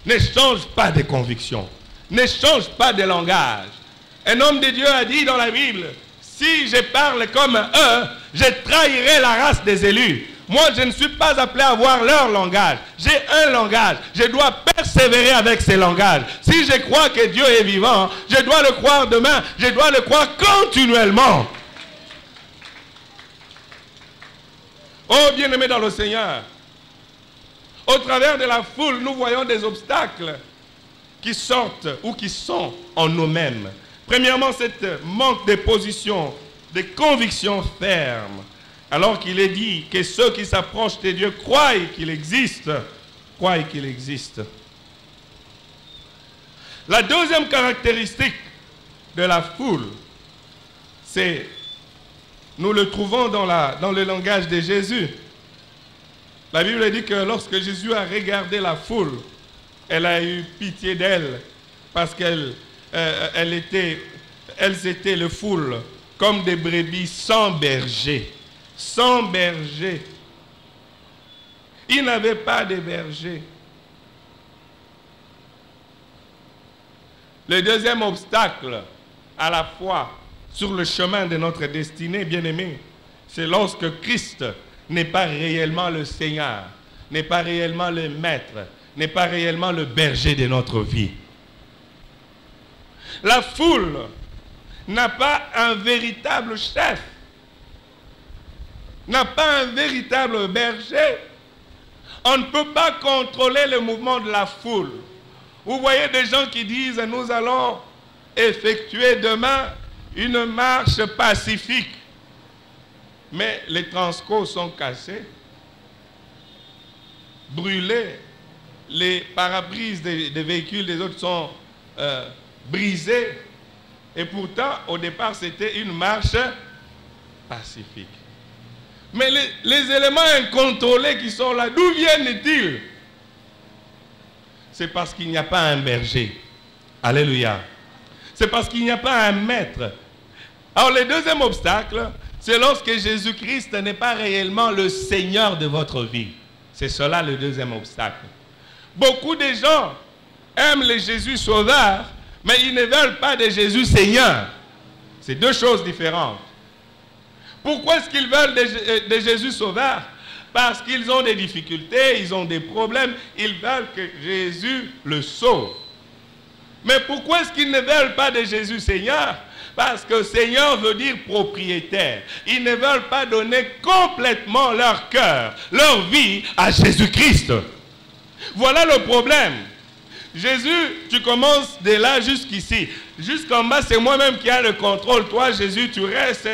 ne change pas de conviction, ne change pas de langage. Un homme de Dieu a dit dans la Bible, si je parle comme eux, je trahirai la race des élus. Moi, je ne suis pas appelé à avoir leur langage. J'ai un langage. Je dois persévérer avec ce langage. Si je crois que Dieu est vivant, je dois le croire demain. Je dois le croire continuellement. Oh, bien-aimés dans le Seigneur, au travers de la foule, nous voyons des obstacles qui sortent ou qui sont en nous-mêmes. Premièrement, cette manque de position, de conviction ferme. Alors qu'il est dit que ceux qui s'approchent de Dieu croient qu'il existe. Croient qu'il existe. La deuxième caractéristique de la foule, c'est, nous le trouvons dans le langage de Jésus. La Bible dit que lorsque Jésus a regardé la foule, elle a eu pitié d'elle parce qu'elles étaient le foule comme des brebis sans berger. Sans berger. Il n'avait pas de berger. Le deuxième obstacle à la foi sur le chemin de notre destinée, bien-aimé, c'est lorsque Christ n'est pas réellement le Seigneur, n'est pas réellement le Maître, n'est pas réellement le berger de notre vie. La foule n'a pas un véritable chef, n'a pas un véritable berger. On ne peut pas contrôler le mouvement de la foule. Vous voyez des gens qui disent « Nous allons effectuer demain une marche pacifique ». Mais les transcords sont cassés, brûlés, les pare-brises des véhicules des autres sont brisés. Et pourtant, au départ, c'était une marche pacifique. Mais les éléments incontrôlés qui sont là, d'où viennent-ils? C'est parce qu'il n'y a pas un berger. Alléluia. C'est parce qu'il n'y a pas un maître. Alors, le deuxième obstacle, c'est lorsque Jésus-Christ n'est pas réellement le Seigneur de votre vie. C'est cela le deuxième obstacle. Beaucoup de gens aiment le Jésus sauveur, mais ils ne veulent pas de Jésus Seigneur. C'est deux choses différentes. Pourquoi est-ce qu'ils veulent de Jésus sauveur? Parce qu'ils ont des difficultés, ils ont des problèmes, ils veulent que Jésus le sauve. Mais pourquoi est-ce qu'ils ne veulent pas de Jésus Seigneur? Parce que Seigneur veut dire propriétaire. Ils ne veulent pas donner complètement leur cœur, leur vie à Jésus-Christ. Voilà le problème. Jésus, tu commences de là jusqu'ici. Jusqu'en bas, c'est moi-même qui ai le contrôle. Toi, Jésus, tu restes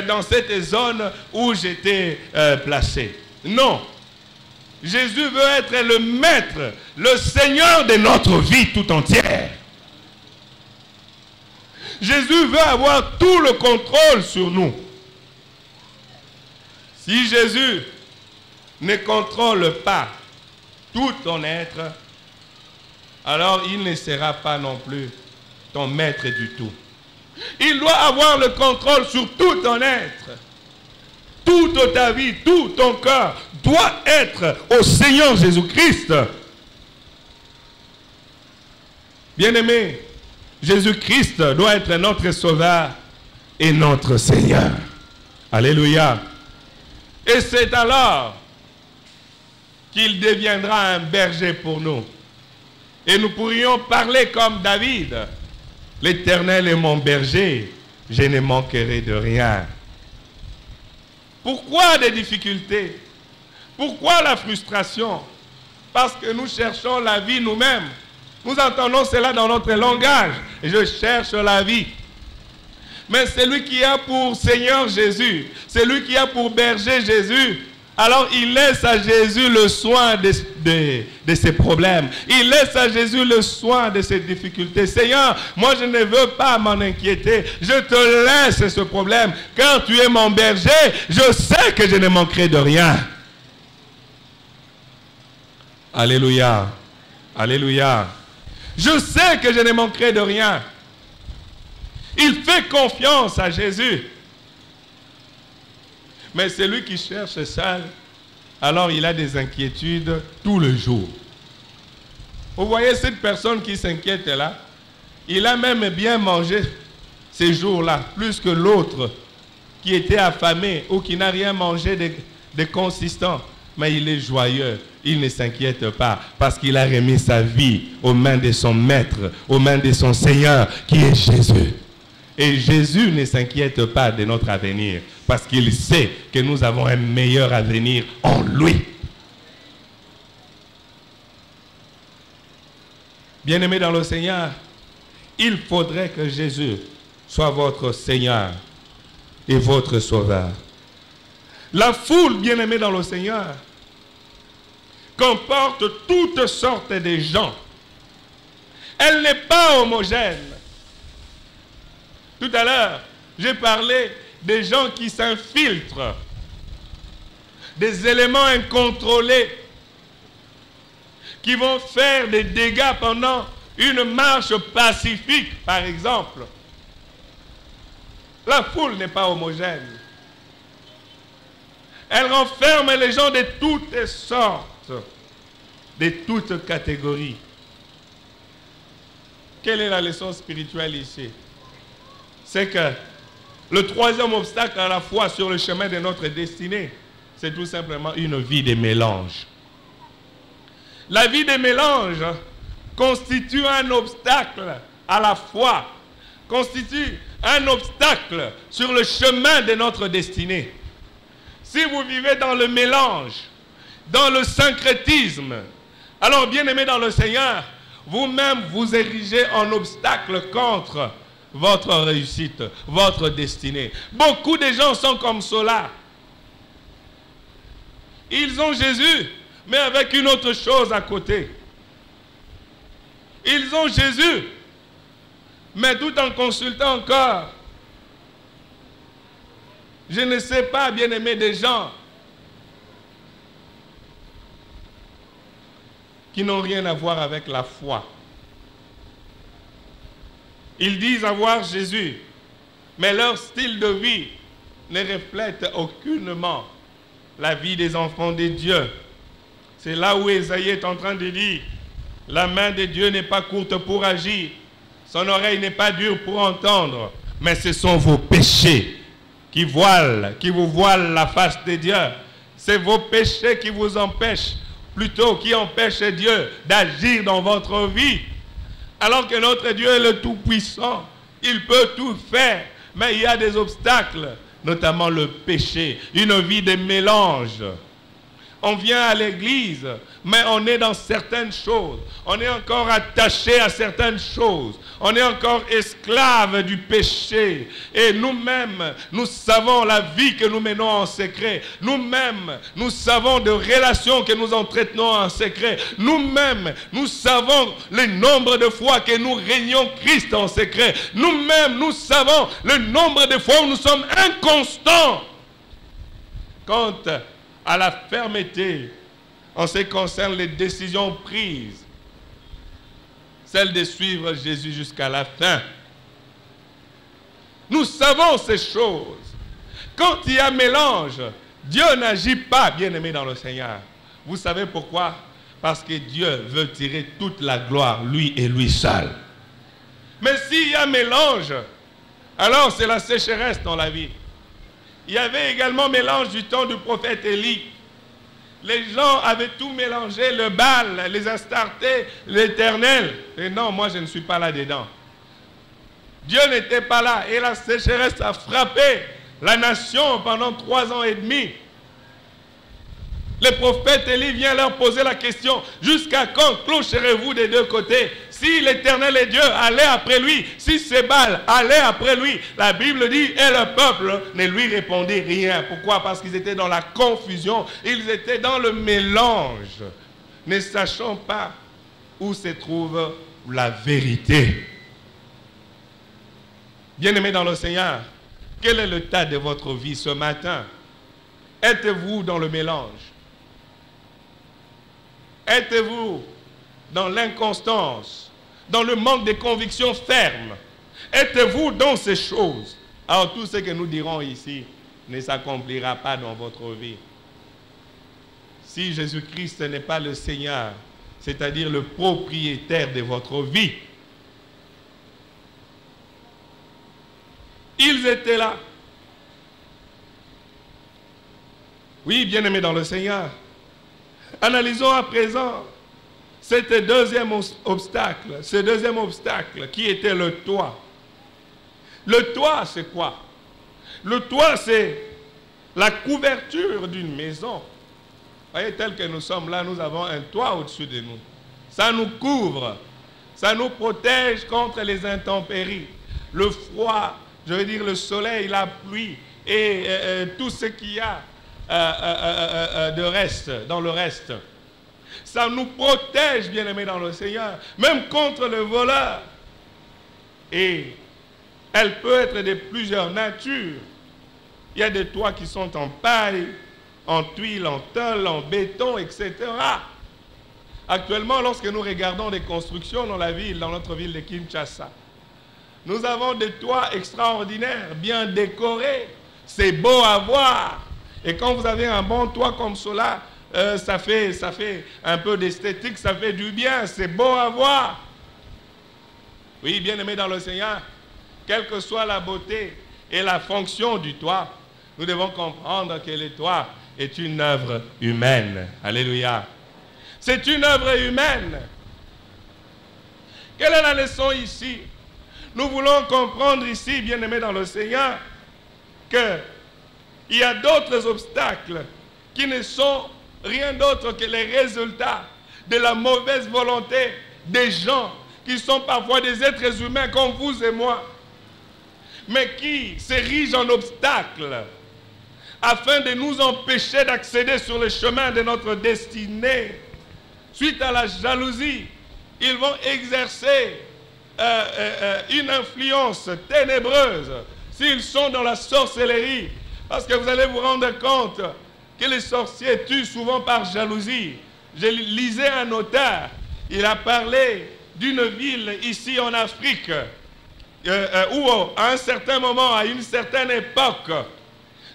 dans cette zone où j'étais placé. Non. Jésus veut être le maître, le Seigneur de notre vie tout entière. Jésus veut avoir tout le contrôle sur nous. Si Jésus ne contrôle pas tout ton être, alors il ne sera pas non plus ton maître du tout. Il doit avoir le contrôle sur tout ton être. Toute ta vie, tout ton cœur doit être au Seigneur Jésus-Christ. Bien-aimé, Jésus-Christ doit être notre Sauveur et notre Seigneur. Alléluia. Et c'est alors qu'il deviendra un berger pour nous. Et nous pourrions parler comme David. L'Éternel est mon berger, je ne manquerai de rien. Pourquoi des difficultés? Pourquoi la frustration? Parce que nous cherchons la vie nous-mêmes. Nous entendons cela dans notre langage. Je cherche la vie. Mais celui qui a pour Seigneur Jésus, celui qui a pour berger Jésus, alors il laisse à Jésus le soin de ses problèmes. Il laisse à Jésus le soin de ses difficultés. Seigneur, moi je ne veux pas m'en inquiéter. Je te laisse ce problème. Car tu es mon berger, je sais que je ne manquerai de rien. Alléluia. Alléluia. Je sais que je ne manquerai de rien. Il fait confiance à Jésus. Mais celui qui cherche seul, alors il a des inquiétudes tout le jour. Vous voyez cette personne qui s'inquiète là, il a même bien mangé ces jours-là, plus que l'autre qui était affamé ou qui n'a rien mangé de consistant. Mais il est joyeux, il ne s'inquiète pas parce qu'il a remis sa vie aux mains de son maître, aux mains de son Seigneur qui est Jésus. Et Jésus ne s'inquiète pas de notre avenir parce qu'il sait que nous avons un meilleur avenir en lui. Bien-aimés dans le Seigneur, il faudrait que Jésus soit votre Seigneur et votre Sauveur. La foule, bien-aimée dans le Seigneur, comporte toutes sortes de gens. Elle n'est pas homogène. Tout à l'heure, j'ai parlé des gens qui s'infiltrent, des éléments incontrôlés, qui vont faire des dégâts pendant une marche pacifique, par exemple. La foule n'est pas homogène. Elle renferme les gens de toutes sortes, de toutes catégories. Quelle est la leçon spirituelle ici? C'est que le troisième obstacle à la fois sur le chemin de notre destinée, c'est tout simplement une vie de mélange. La vie de mélange constitue un obstacle à la fois constitue un obstacle sur le chemin de notre destinée. Si vous vivez dans le mélange, dans le syncrétisme, alors bien-aimés dans le Seigneur, vous-même vous érigez en obstacle contre votre réussite, votre destinée. Beaucoup de gens sont comme cela. Ils ont Jésus, mais avec une autre chose à côté. Ils ont Jésus, mais tout en consultant encore. Je ne sais pas, bien-aimés, des gens qui n'ont rien à voir avec la foi. Ils disent avoir Jésus, mais leur style de vie ne reflète aucunement la vie des enfants de Dieu. C'est là où Ésaïe est en train de dire, la main de Dieu n'est pas courte pour agir, son oreille n'est pas dure pour entendre, mais ce sont vos péchés qui vous voilent la face de Dieu. C'est vos péchés qui vous empêchent, plutôt qui empêchent Dieu d'agir dans votre vie. Alors que notre Dieu est le Tout-Puissant, il peut tout faire, mais il y a des obstacles, notamment le péché, une vie de mélange. On vient à l'église, mais on est dans certaines choses. On est encore attaché à certaines choses. On est encore esclave du péché. Et nous-mêmes, nous savons la vie que nous menons en secret. Nous-mêmes, nous savons de relations que nous entretenons en secret. Nous-mêmes, nous savons le nombre de fois que nous régnons Christ en secret. Nous-mêmes, nous savons le nombre de fois où nous sommes inconstants. Quant à la fermeté en ce qui concerne les décisions prises, celle de suivre Jésus jusqu'à la fin. Nous savons ces choses. Quand il y a mélange, Dieu n'agit pas, bien-aimé dans le Seigneur. Vous savez pourquoi? Parce que Dieu veut tirer toute la gloire, lui et lui seul. Mais s'il y a mélange, alors c'est la sécheresse dans la vie. Il y avait également mélange du temps du prophète Élie. Les gens avaient tout mélangé, le Baal, les Astartés, l'Éternel. Et non, moi je ne suis pas là-dedans. Dieu n'était pas là et la sécheresse a frappé la nation pendant 3 ans et demi. Le prophète Élie vient leur poser la question, jusqu'à quand clocherez-vous des deux côtés? Si l'Éternel est Dieu, allez après lui. Si c'est Baal, allez après lui. La Bible dit, et le peuple ne lui répondait rien. Pourquoi? Parce qu'ils étaient dans la confusion, ils étaient dans le mélange, ne sachant pas où se trouve la vérité. Bien-aimés dans le Seigneur, quel est le tas de votre vie ce matin? Êtes-vous dans le mélange? Êtes-vous dans l'inconstance, dans le manque de conviction ferme? Êtes-vous dans ces choses? Alors tout ce que nous dirons ici ne s'accomplira pas dans votre vie. Si Jésus-Christ n'est pas le Seigneur, c'est-à-dire le propriétaire de votre vie, ils étaient là. Oui, bien-aimés dans le Seigneur. Analysons à présent ce deuxième obstacle qui était le toit. Le toit, c'est quoi? Le toit, c'est la couverture d'une maison. Vous voyez, tel que nous sommes là, nous avons un toit au-dessus de nous. Ça nous couvre, ça nous protège contre les intempéries, le froid, je veux dire le soleil, la pluie et tout ce qu'il y a de reste, dans le reste. Ça nous protège, bien-aimés dans le Seigneur, même contre le voleur. Et elle peut être de plusieurs natures. Il y a des toits qui sont en paille, en tuile, en tôle, en béton, etc. Actuellement, lorsque nous regardons des constructions dans la ville, dans notre ville de Kinshasa, nous avons des toits extraordinaires, bien décorés. C'est beau à voir. Et quand vous avez un bon toit comme cela, ça fait un peu d'esthétique, ça fait du bien, c'est beau à voir. Oui, bien-aimés dans le Seigneur, quelle que soit la beauté et la fonction du toit, nous devons comprendre que le toit est une œuvre humaine. Alléluia. C'est une œuvre humaine. Quelle est la leçon ici? Nous voulons comprendre ici, bien-aimés dans le Seigneur, qu'il y a d'autres obstacles qui ne sont rien d'autre que les résultats de la mauvaise volonté des gens qui sont parfois des êtres humains comme vous et moi, mais qui s'érigent en obstacles afin de nous empêcher d'accéder sur le chemin de notre destinée. Suite à la jalousie, ils vont exercer une influence ténébreuse s'ils sont dans la sorcellerie, parce que vous allez vous rendre compte que les sorciers tuent souvent par jalousie. Je lisais un auteur, il a parlé d'une ville ici en Afrique où à un certain moment, à une certaine époque,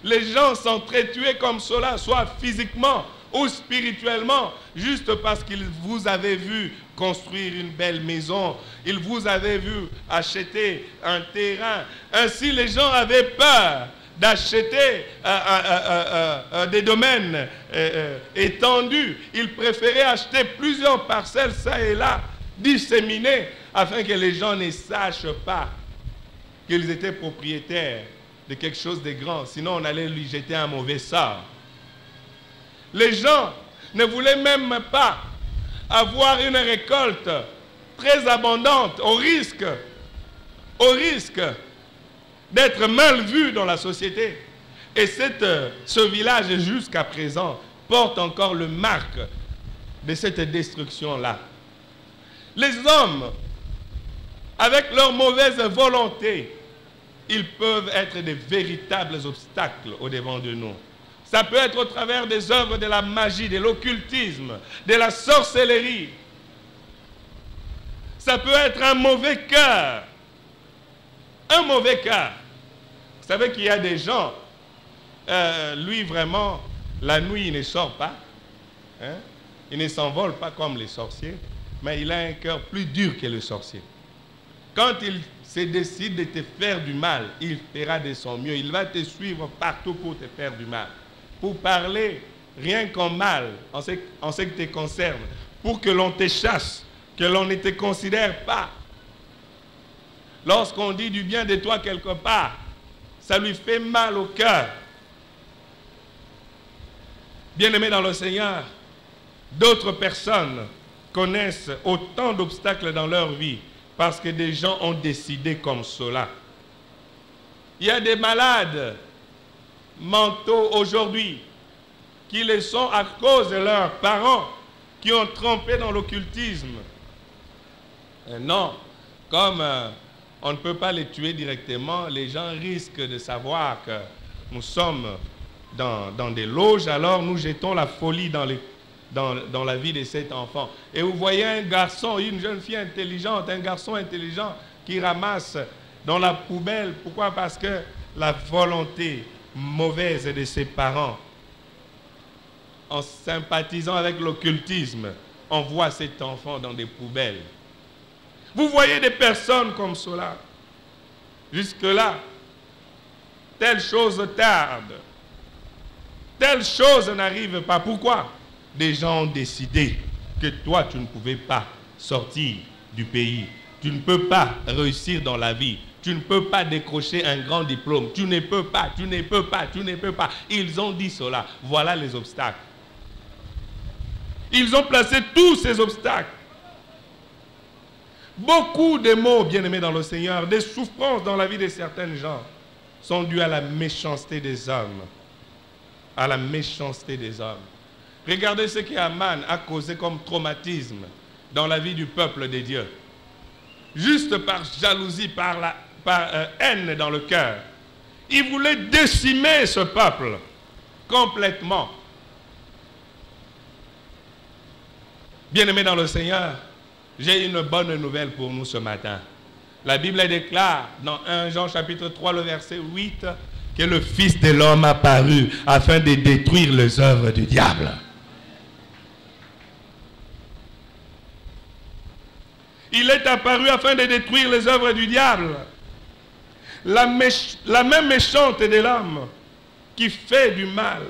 les gens s'entretuaient comme cela, soit physiquement ou spirituellement, juste parce qu'ils vous avaient vu construire une belle maison, ils vous avaient vu acheter un terrain. Ainsi, les gens avaient peur d'acheter des domaines étendus. Ils préféraient acheter plusieurs parcelles, ça et là, disséminées, afin que les gens ne sachent pas qu'ils étaient propriétaires de quelque chose de grand. Sinon, on allait lui jeter un mauvais sort. Les gens ne voulaient même pas avoir une récolte très abondante, au risque d'être mal vu dans la société. Et ce village, jusqu'à présent, porte encore le marque de cette destruction-là. Les hommes, avec leur mauvaise volonté, ils peuvent être des véritables obstacles au-devant de nous. Ça peut être au travers des œuvres de la magie, de l'occultisme, de la sorcellerie. Ça peut être un mauvais cœur. Un mauvais cœur. Vous savez qu'il y a des gens, lui vraiment, la nuit il ne sort pas. Hein? Il ne s'envole pas comme les sorciers, mais il a un cœur plus dur que le sorcier. Quand il se décide de te faire du mal, il fera de son mieux. Il va te suivre partout pour te faire du mal. Pour parler rien qu'en mal en ce qui te concerne, pour que l'on te chasse, que l'on ne te considère pas. Lorsqu'on dit du bien de toi quelque part, ça lui fait mal au cœur. Bien-aimés dans le Seigneur, d'autres personnes connaissent autant d'obstacles dans leur vie parce que des gens ont décidé comme cela. Il y a des malades mentaux aujourd'hui qui le sont à cause de leurs parents qui ont trempé dans l'occultisme. Non, comme on ne peut pas les tuer directement, les gens risquent de savoir que nous sommes dans des loges, alors nous jetons la folie dans la vie de cet enfant. Et vous voyez un garçon, une jeune fille intelligente, un garçon intelligent qui ramasse dans la poubelle. Pourquoi? Parce que la volonté mauvaise de ses parents, en sympathisant avec l'occultisme, envoie cet enfant dans des poubelles. Vous voyez des personnes comme cela. Jusque-là, telle chose tarde. Telle chose n'arrive pas. Pourquoi? Des gens ont décidé que toi, tu ne pouvais pas sortir du pays. Tu ne peux pas réussir dans la vie. Tu ne peux pas décrocher un grand diplôme. Tu ne peux pas, tu ne peux pas, tu ne peux pas. Ils ont dit cela. Voilà les obstacles. Ils ont placé tous ces obstacles. Beaucoup de maux, bien-aimés dans le Seigneur, des souffrances dans la vie de certains gens sont dues à la méchanceté des hommes. À la méchanceté des hommes. Regardez ce qu'Aman a causé comme traumatisme dans la vie du peuple de Dieu. Juste par jalousie, par haine dans le cœur. Il voulait décimer ce peuple complètement. Bien-aimés dans le Seigneur, j'ai une bonne nouvelle pour nous ce matin. La Bible déclare dans 1 Jean chapitre 3, le verset 8, que le Fils de l'homme a paru afin de détruire les œuvres du diable. Il est apparu afin de détruire les œuvres du diable. La main méchante de l'homme qui fait du mal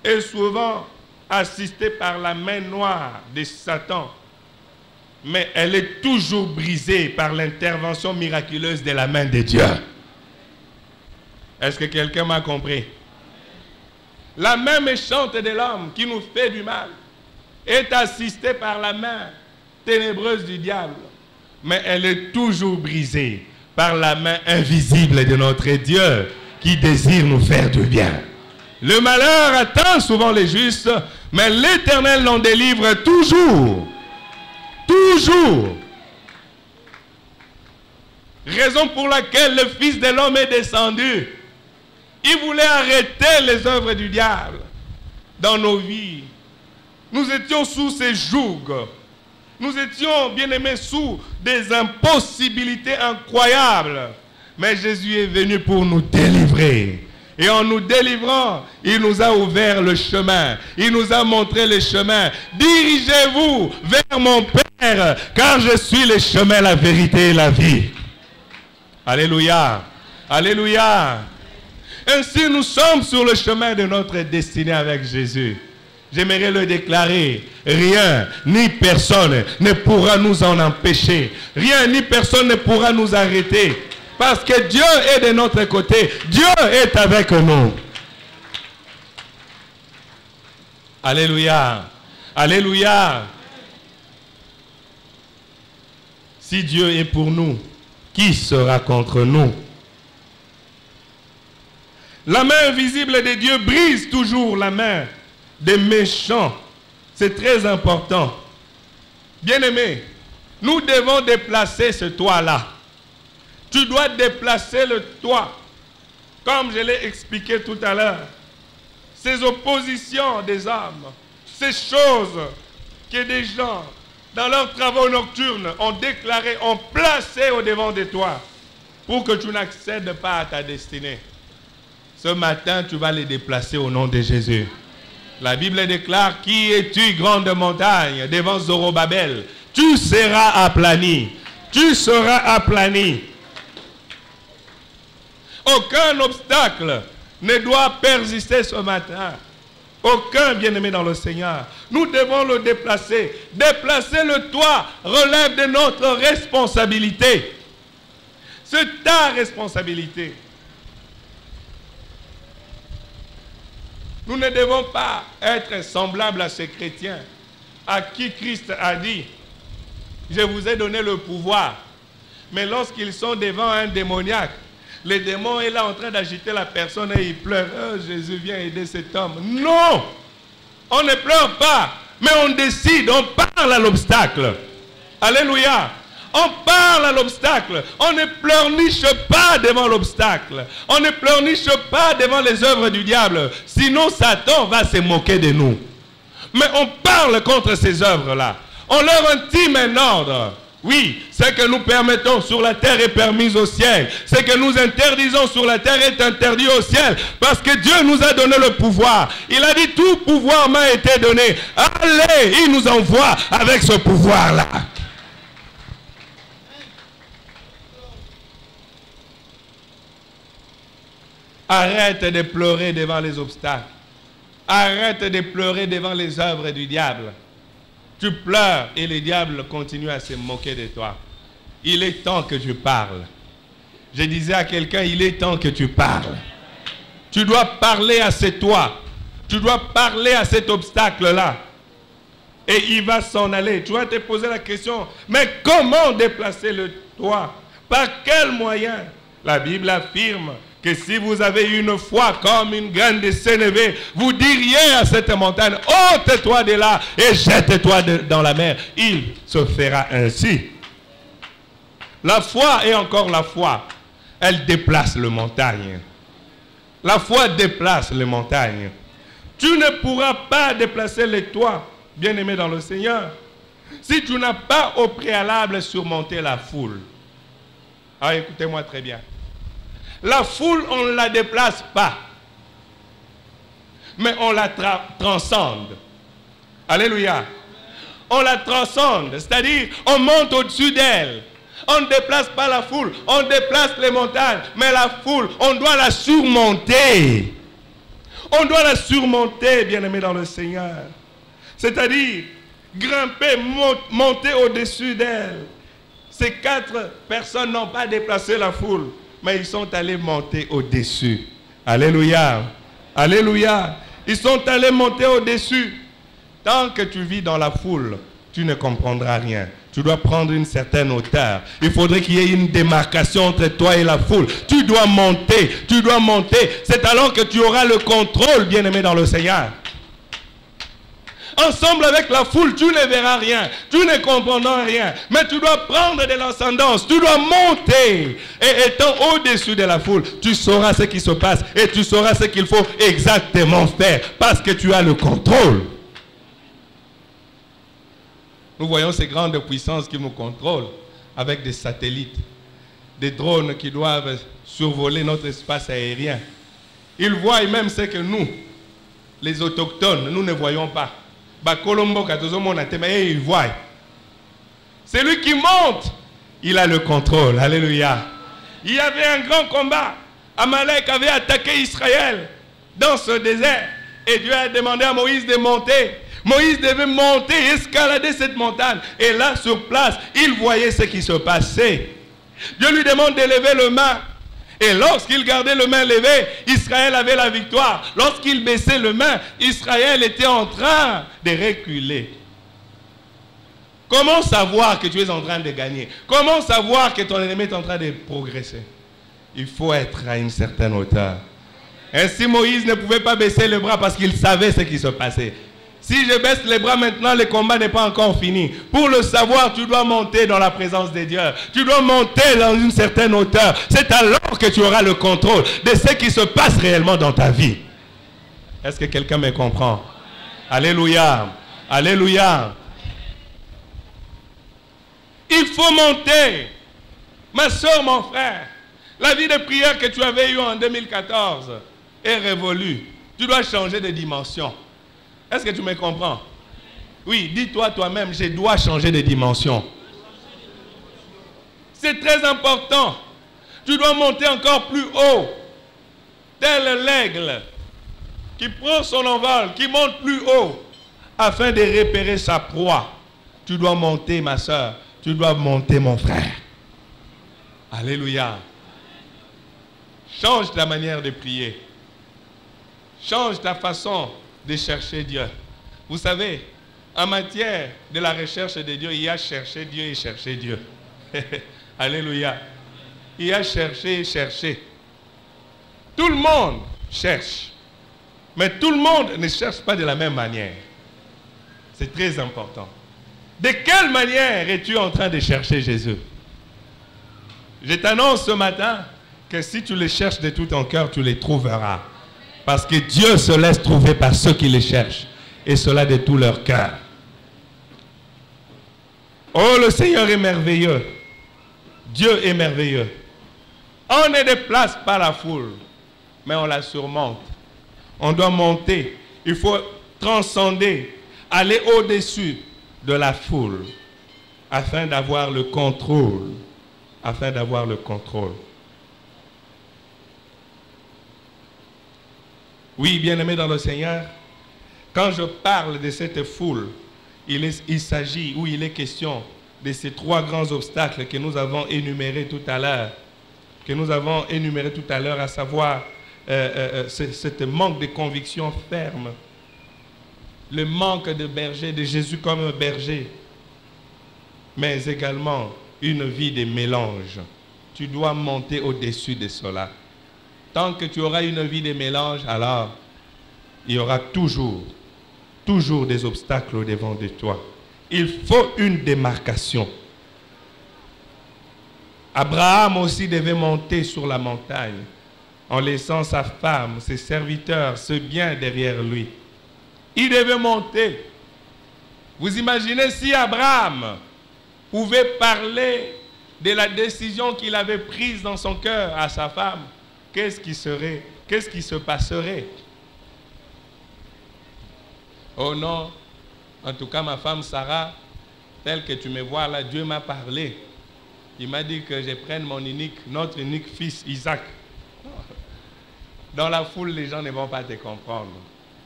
est souvent assistée par la main noire de Satan. mais elle est toujours brisée par l'intervention miraculeuse de la main de Dieu. Est-ce que quelqu'un m'a compris? La main méchante de l'homme qui nous fait du mal est assistée par la main ténébreuse du diable, mais elle est toujours brisée par la main invisible de notre Dieu qui désire nous faire du bien. Le malheur atteint souvent les justes, mais l'Éternel l'en délivre toujours. Toujours. Raison pour laquelle le Fils de l'homme est descendu. Il voulait arrêter les œuvres du diable dans nos vies. Nous étions sous ses jougs. Nous étions, bien-aimés, sous des impossibilités incroyables. Mais Jésus est venu pour nous délivrer. Et en nous délivrant, il nous a ouvert le chemin. Il nous a montré le chemin. Dirigez-vous vers mon Père, car je suis le chemin, la vérité et la vie. Alléluia. Alléluia. Ainsi, nous sommes sur le chemin de notre destinée avec Jésus. J'aimerais le déclarer. Rien ni personne ne pourra nous en empêcher. Rien ni personne ne pourra nous arrêter. Parce que Dieu est de notre côté. Dieu est avec nous. Alléluia. Alléluia. Si Dieu est pour nous, qui sera contre nous? La main invisible de Dieu brise toujours la main des méchants. C'est très important. Bien-aimés, nous devons déplacer ce toit-là. Tu dois déplacer le toit. Comme je l'ai expliqué tout à l'heure. Ces oppositions des hommes, ces choses que des gens, dans leurs travaux nocturnes, ont déclaré, ont placé au devant de toi pour que tu n'accèdes pas à ta destinée. Ce matin, tu vas les déplacer au nom de Jésus. La Bible déclare, qui es-tu, grande montagne, devant Zorobabel? Tu seras aplani. Tu seras aplani. Aucun obstacle ne doit persister ce matin. Aucun bien-aimé dans le Seigneur. Nous devons le déplacer. Déplacer le toit relève de notre responsabilité. C'est ta responsabilité. Nous ne devons pas être semblables à ces chrétiens à qui Christ a dit, je vous ai donné le pouvoir. Mais lorsqu'ils sont devant un démoniaque, le démon est là en train d'agiter la personne et il pleure. Oh, Jésus, viens aider cet homme. Non! On ne pleure pas, mais on décide, on parle à l'obstacle. Alléluia! On parle à l'obstacle. On ne pleurniche pas devant l'obstacle. On ne pleurniche pas devant les œuvres du diable. Sinon, Satan va se moquer de nous. Mais on parle contre ces œuvres-là. On leur intime un ordre. Oui, ce que nous permettons sur la terre est permis au ciel. Ce que nous interdisons sur la terre est interdit au ciel. Parce que Dieu nous a donné le pouvoir. Il a dit, tout pouvoir m'a été donné. Allez, il nous envoie avec ce pouvoir-là. Arrête de pleurer devant les obstacles. Arrête de pleurer devant les œuvres du diable. Tu pleures et le diable continue à se moquer de toi. Il est temps que tu parles. Je disais à quelqu'un, il est temps que tu parles. Tu dois parler à ce toit. Tu dois parler à cet obstacle-là. Et il va s'en aller. Tu vas te poser la question, mais comment déplacer le toit? Par quel moyen? La Bible affirme que si vous avez une foi comme une graine de sénévé, vous diriez à cette montagne, ôte-toi de là et jette-toi dans la mer. Il se fera ainsi. La foi est encore la foi. Elle déplace les montagnes. La foi déplace les montagnes. Tu ne pourras pas déplacer les toits, bien-aimé dans le Seigneur, si tu n'as pas au préalable surmonté la foule. Ah, écoutez-moi très bien. La foule, on ne la déplace pas. Mais on la transcende. Alléluia. On la transcende. C'est-à-dire, on monte au-dessus d'elle. On ne déplace pas la foule. On déplace les montagnes. Mais la foule, on doit la surmonter. On doit la surmonter, bien-aimé dans le Seigneur. C'est-à-dire, grimper, monter au-dessus d'elle. Ces 4 personnes n'ont pas déplacé la foule, mais ils sont allés monter au-dessus. Alléluia. Alléluia. Ils sont allés monter au-dessus. Tant que tu vis dans la foule, tu ne comprendras rien. Tu dois prendre une certaine hauteur. Il faudrait qu'il y ait une démarcation entre toi et la foule. Tu dois monter, tu dois monter. C'est alors que tu auras le contrôle, bien-aimé dans le Seigneur. Ensemble avec la foule, tu ne verras rien. Tu ne comprendras rien. Mais tu dois prendre de l'ascendance. Tu dois monter. Et étant au-dessus de la foule, tu sauras ce qui se passe. Et tu sauras ce qu'il faut exactement faire. Parce que tu as le contrôle. Nous voyons ces grandes puissances qui nous contrôlent avec des satellites, des drones qui doivent survoler notre espace aérien. Ils voient même ce que nous, les autochtones, nous ne voyons pas. Ils voient. C'est lui qui monte. Il a le contrôle. Alléluia. Il y avait un grand combat. Amalek avait attaqué Israël dans ce désert. Et Dieu a demandé à Moïse de monter. Moïse devait monter, escalader cette montagne. Et là, sur place, il voyait ce qui se passait. Dieu lui demande de lever le main. Et lorsqu'il gardait le main levé, Israël avait la victoire. Lorsqu'il baissait le main, Israël était en train de reculer. Comment savoir que tu es en train de gagner? Comment savoir que ton ennemi est en train de progresser? Il faut être à une certaine hauteur. Ainsi, Moïse ne pouvait pas baisser les bras parce qu'il savait ce qui se passait. Si je baisse les bras maintenant, le combat n'est pas encore fini. Pour le savoir, tu dois monter dans la présence de Dieu. Tu dois monter dans une certaine hauteur. C'est alors que tu auras le contrôle de ce qui se passe réellement dans ta vie. Est-ce que quelqu'un me comprend? Alléluia. Alléluia. Il faut monter. Ma soeur, mon frère, la vie de prière que tu avais eue en 2014 est révolue. Tu dois changer de dimension. Est-ce que tu me comprends? Oui, dis-toi toi-même, je dois changer de dimension. C'est très important. Tu dois monter encore plus haut. Tel l'aigle qui prend son envol, qui monte plus haut afin de repérer sa proie. Tu dois monter, ma soeur. Tu dois monter, mon frère. Alléluia. Change ta manière de prier. Change ta façon de chercher Dieu. Vous savez, en matière de la recherche de Dieu, il y a chercher Dieu et chercher Dieu. Alléluia. Il y a chercher et chercher. Tout le monde cherche. Mais tout le monde ne cherche pas de la même manière. C'est très important. De quelle manière es-tu en train de chercher Jésus? Je t'annonce ce matin que si tu le cherches de tout ton cœur, tu les trouveras. Parce que Dieu se laisse trouver par ceux qui les cherchent. Et cela de tout leur cœur. Oh, le Seigneur est merveilleux. Dieu est merveilleux. On ne déplace pas la foule, mais on la surmonte. On doit monter. Il faut transcender, aller au-dessus de la foule, afin d'avoir le contrôle. Afin d'avoir le contrôle. Oui, bien-aimé dans le Seigneur, quand je parle de cette foule, il s'agit, ou il est question de ces 3 grands obstacles que nous avons énumérés tout à l'heure, à savoir ce manque de conviction ferme, le manque de berger, de Jésus comme berger, mais également une vie de mélange. Tu dois monter au-dessus de cela. Tant que tu auras une vie de mélange, alors il y aura toujours des obstacles au-devant de toi. Il faut une démarcation. Abraham aussi devait monter sur la montagne en laissant sa femme, ses serviteurs, ce bien derrière lui. Il devait monter. Vous imaginez si Abraham pouvait parler de la décision qu'il avait prise dans son cœur à sa femme, qu'est-ce qui se passerait? Oh non, en tout cas ma femme Sarah, telle que tu me vois là, Dieu m'a parlé. Il m'a dit que je prenne notre unique fils Isaac. Dans la foule, les gens ne vont pas te comprendre.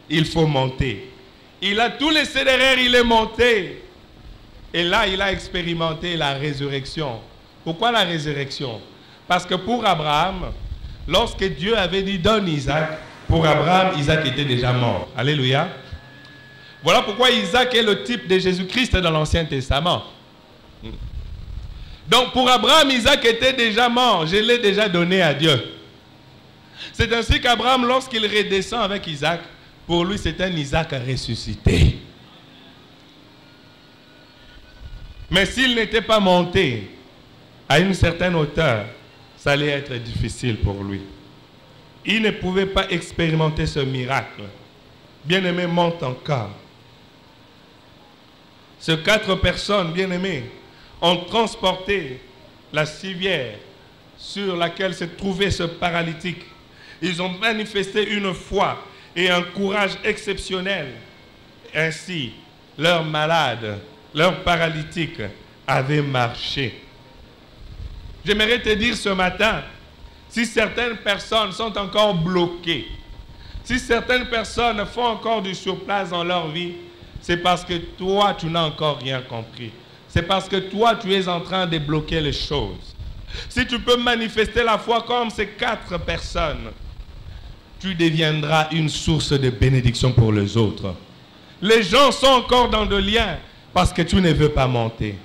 Il faut monter. Il a tout laissé derrière, il est monté. Et là, il a expérimenté la résurrection. Pourquoi la résurrection? Parce que pour Abraham, lorsque Dieu avait dit donne Isaac, pour Abraham, Isaac était déjà mort. Alléluia. Voilà pourquoi Isaac est le type de Jésus-Christ dans l'Ancien Testament. Donc pour Abraham, Isaac était déjà mort. Je l'ai déjà donné à Dieu. C'est ainsi qu'Abraham, lorsqu'il redescend avec Isaac, pour lui c'est un Isaac ressuscité. Mais s'il n'était pas monté à une certaine hauteur, ça allait être difficile pour lui. Il ne pouvait pas expérimenter ce miracle. Bien-aimé, monte encore. Ces 4 personnes, bien-aimées, ont transporté la civière sur laquelle se trouvait ce paralytique. Ils ont manifesté une foi et un courage exceptionnel. Ainsi, leur malade, leur paralytique avait marché. J'aimerais te dire ce matin, si certaines personnes sont encore bloquées, si certaines personnes font encore du surplace dans leur vie, c'est parce que toi, tu n'as encore rien compris. C'est parce que toi, tu es en train de bloquer les choses. Si tu peux manifester la foi comme ces 4 personnes, tu deviendras une source de bénédiction pour les autres. Les gens sont encore dans le lien parce que tu ne veux pas monter.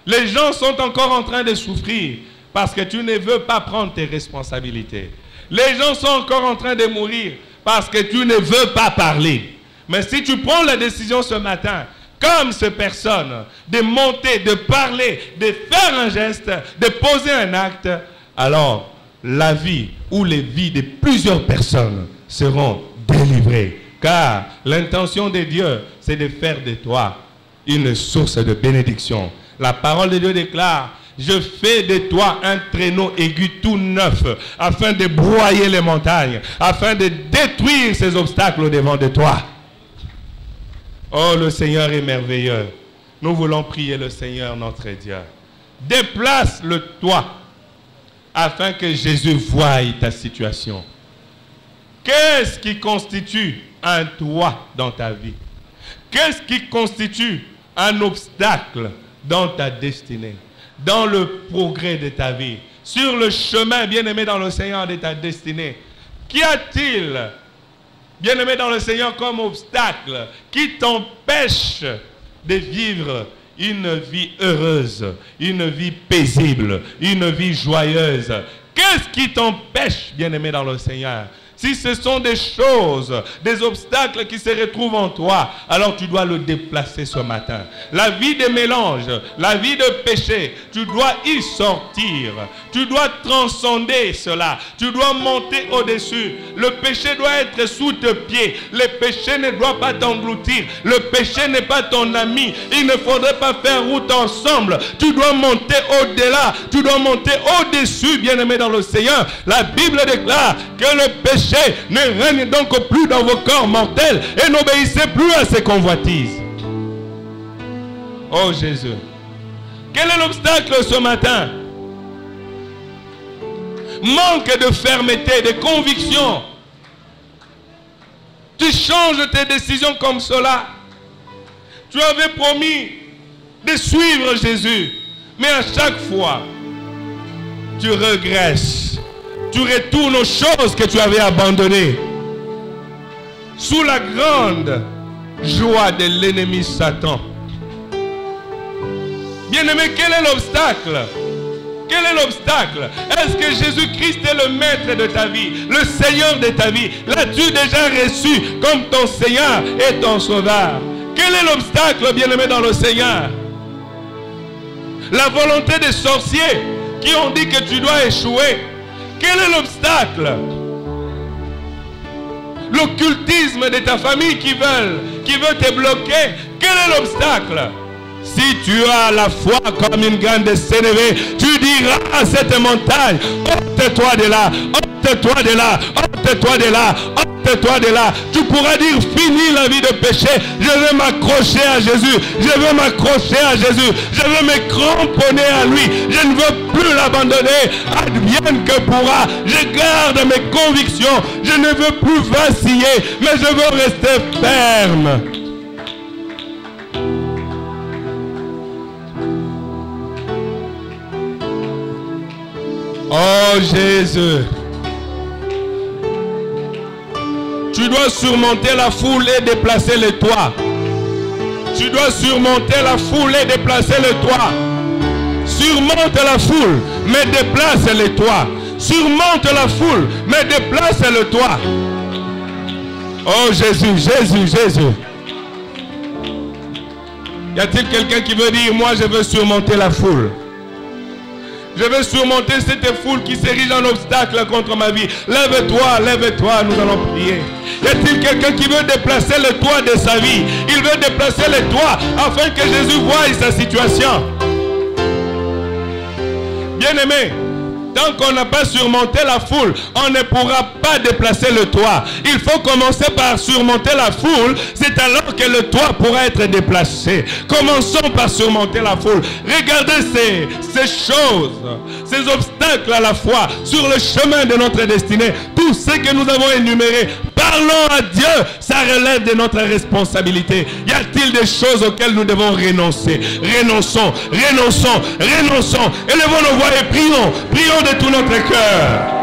Les gens sont encore en train de souffrir parce que tu ne veux pas prendre tes responsabilités. Les gens sont encore en train de mourir parce que tu ne veux pas parler. Mais si tu prends la décision ce matin, comme ces personnes, de monter, de parler, de faire un geste, de poser un acte, alors la vie ou les vies de plusieurs personnes seront délivrées. Car l'intention de Dieu, c'est de faire de toi une source de bénédiction. La parole de Dieu déclare: je fais de toi un traîneau aigu tout neuf, afin de broyer les montagnes, afin de détruire ces obstacles au-devant de toi. Oh, le Seigneur est merveilleux. Nous voulons prier le Seigneur notre Dieu. Déplace le toit, afin que Jésus voie ta situation. Qu'est-ce qui constitue un toit dans ta vie? Qu'est-ce qui constitue un obstacle dans ta destinée, dans le progrès de ta vie, sur le chemin, bien-aimé dans le Seigneur, de ta destinée? Qu'y a-t-il, bien-aimé dans le Seigneur, comme obstacle qui t'empêche de vivre une vie heureuse, une vie paisible, une vie joyeuse? Qu'est-ce qui t'empêche, bien-aimé dans le Seigneur? Si ce sont des choses, des obstacles qui se retrouvent en toi, alors tu dois le déplacer ce matin. La vie de mélange, la vie de péché, tu dois y sortir. Tu dois transcender cela. Tu dois monter au-dessus. Le péché doit être sous tes pieds. Le péché ne doit pas t'engloutir. Le péché n'est pas ton ami. Il ne faudrait pas faire route ensemble. Tu dois monter au-delà. Tu dois monter au-dessus, bien-aimé dans le Seigneur. La Bible déclare que le péché ne règne donc plus dans vos corps mortels et n'obéissez plus à ses convoitises. Oh Jésus, quel est l'obstacle ce matin? Manque de fermeté, de conviction. Tu changes tes décisions comme cela. Tu avais promis de suivre Jésus, mais à chaque fois, tu regresses. Tu retournes aux choses que tu avais abandonnées. Sous la grande joie de l'ennemi Satan. Bien-aimé, quel est l'obstacle? Quel est l'obstacle? Est-ce que Jésus-Christ est le maître de ta vie, le Seigneur de ta vie? L'as-tu déjà reçu comme ton Seigneur et ton Sauveur? Quel est l'obstacle, bien-aimé dans le Seigneur? La volonté des sorciers qui ont dit que tu dois échouer. Quel est l'obstacle? L'occultisme de ta famille qui veut te bloquer. Quel est l'obstacle? Si tu as la foi comme une graine de sénévé, tu diras à cette montagne: ôte-toi de là, ôte-toi de là, ôte-toi de là, ôte-toi de là. Tu pourras dire: fini la vie de péché, je veux m'accrocher à Jésus, je veux m'accrocher à Jésus, je veux me cramponner à lui, je ne veux plus l'abandonner, advienne que pourra. Je garde mes convictions, je ne veux plus vaciller, mais je veux rester ferme. Oh Jésus. Tu dois surmonter la foule et déplacer le toit. Tu dois surmonter la foule et déplacer le toit. Surmonte la foule, mais déplace le toit. Surmonte la foule, mais déplace le toit. Oh Jésus, Jésus, Jésus. Y a-t-il quelqu'un qui veut dire, moi je veux surmonter la foule? Je veux surmonter cette foule qui s'érige en obstacle contre ma vie. Lève-toi, lève-toi, nous allons prier. Y a-t-il quelqu'un qui veut déplacer le toit de sa vie? Il veut déplacer le toit afin que Jésus voie sa situation. Bien-aimé, tant qu'on n'a pas surmonté la foule, on ne pourra pas déplacer le toit. Il faut commencer par surmonter la foule. C'est alors que le toit pourra être déplacé. Commençons par surmonter la foule. Regardez ces choses, ces obstacles à la fois sur le chemin de notre destinée. Tout ce que nous avons énuméré. Parlons à Dieu. Ça relève de notre responsabilité. Y a-t-il des choses auxquelles nous devons renoncer? Renonçons, renonçons, renonçons. Élevons nos voix et prions. Prions de tout notre cœur.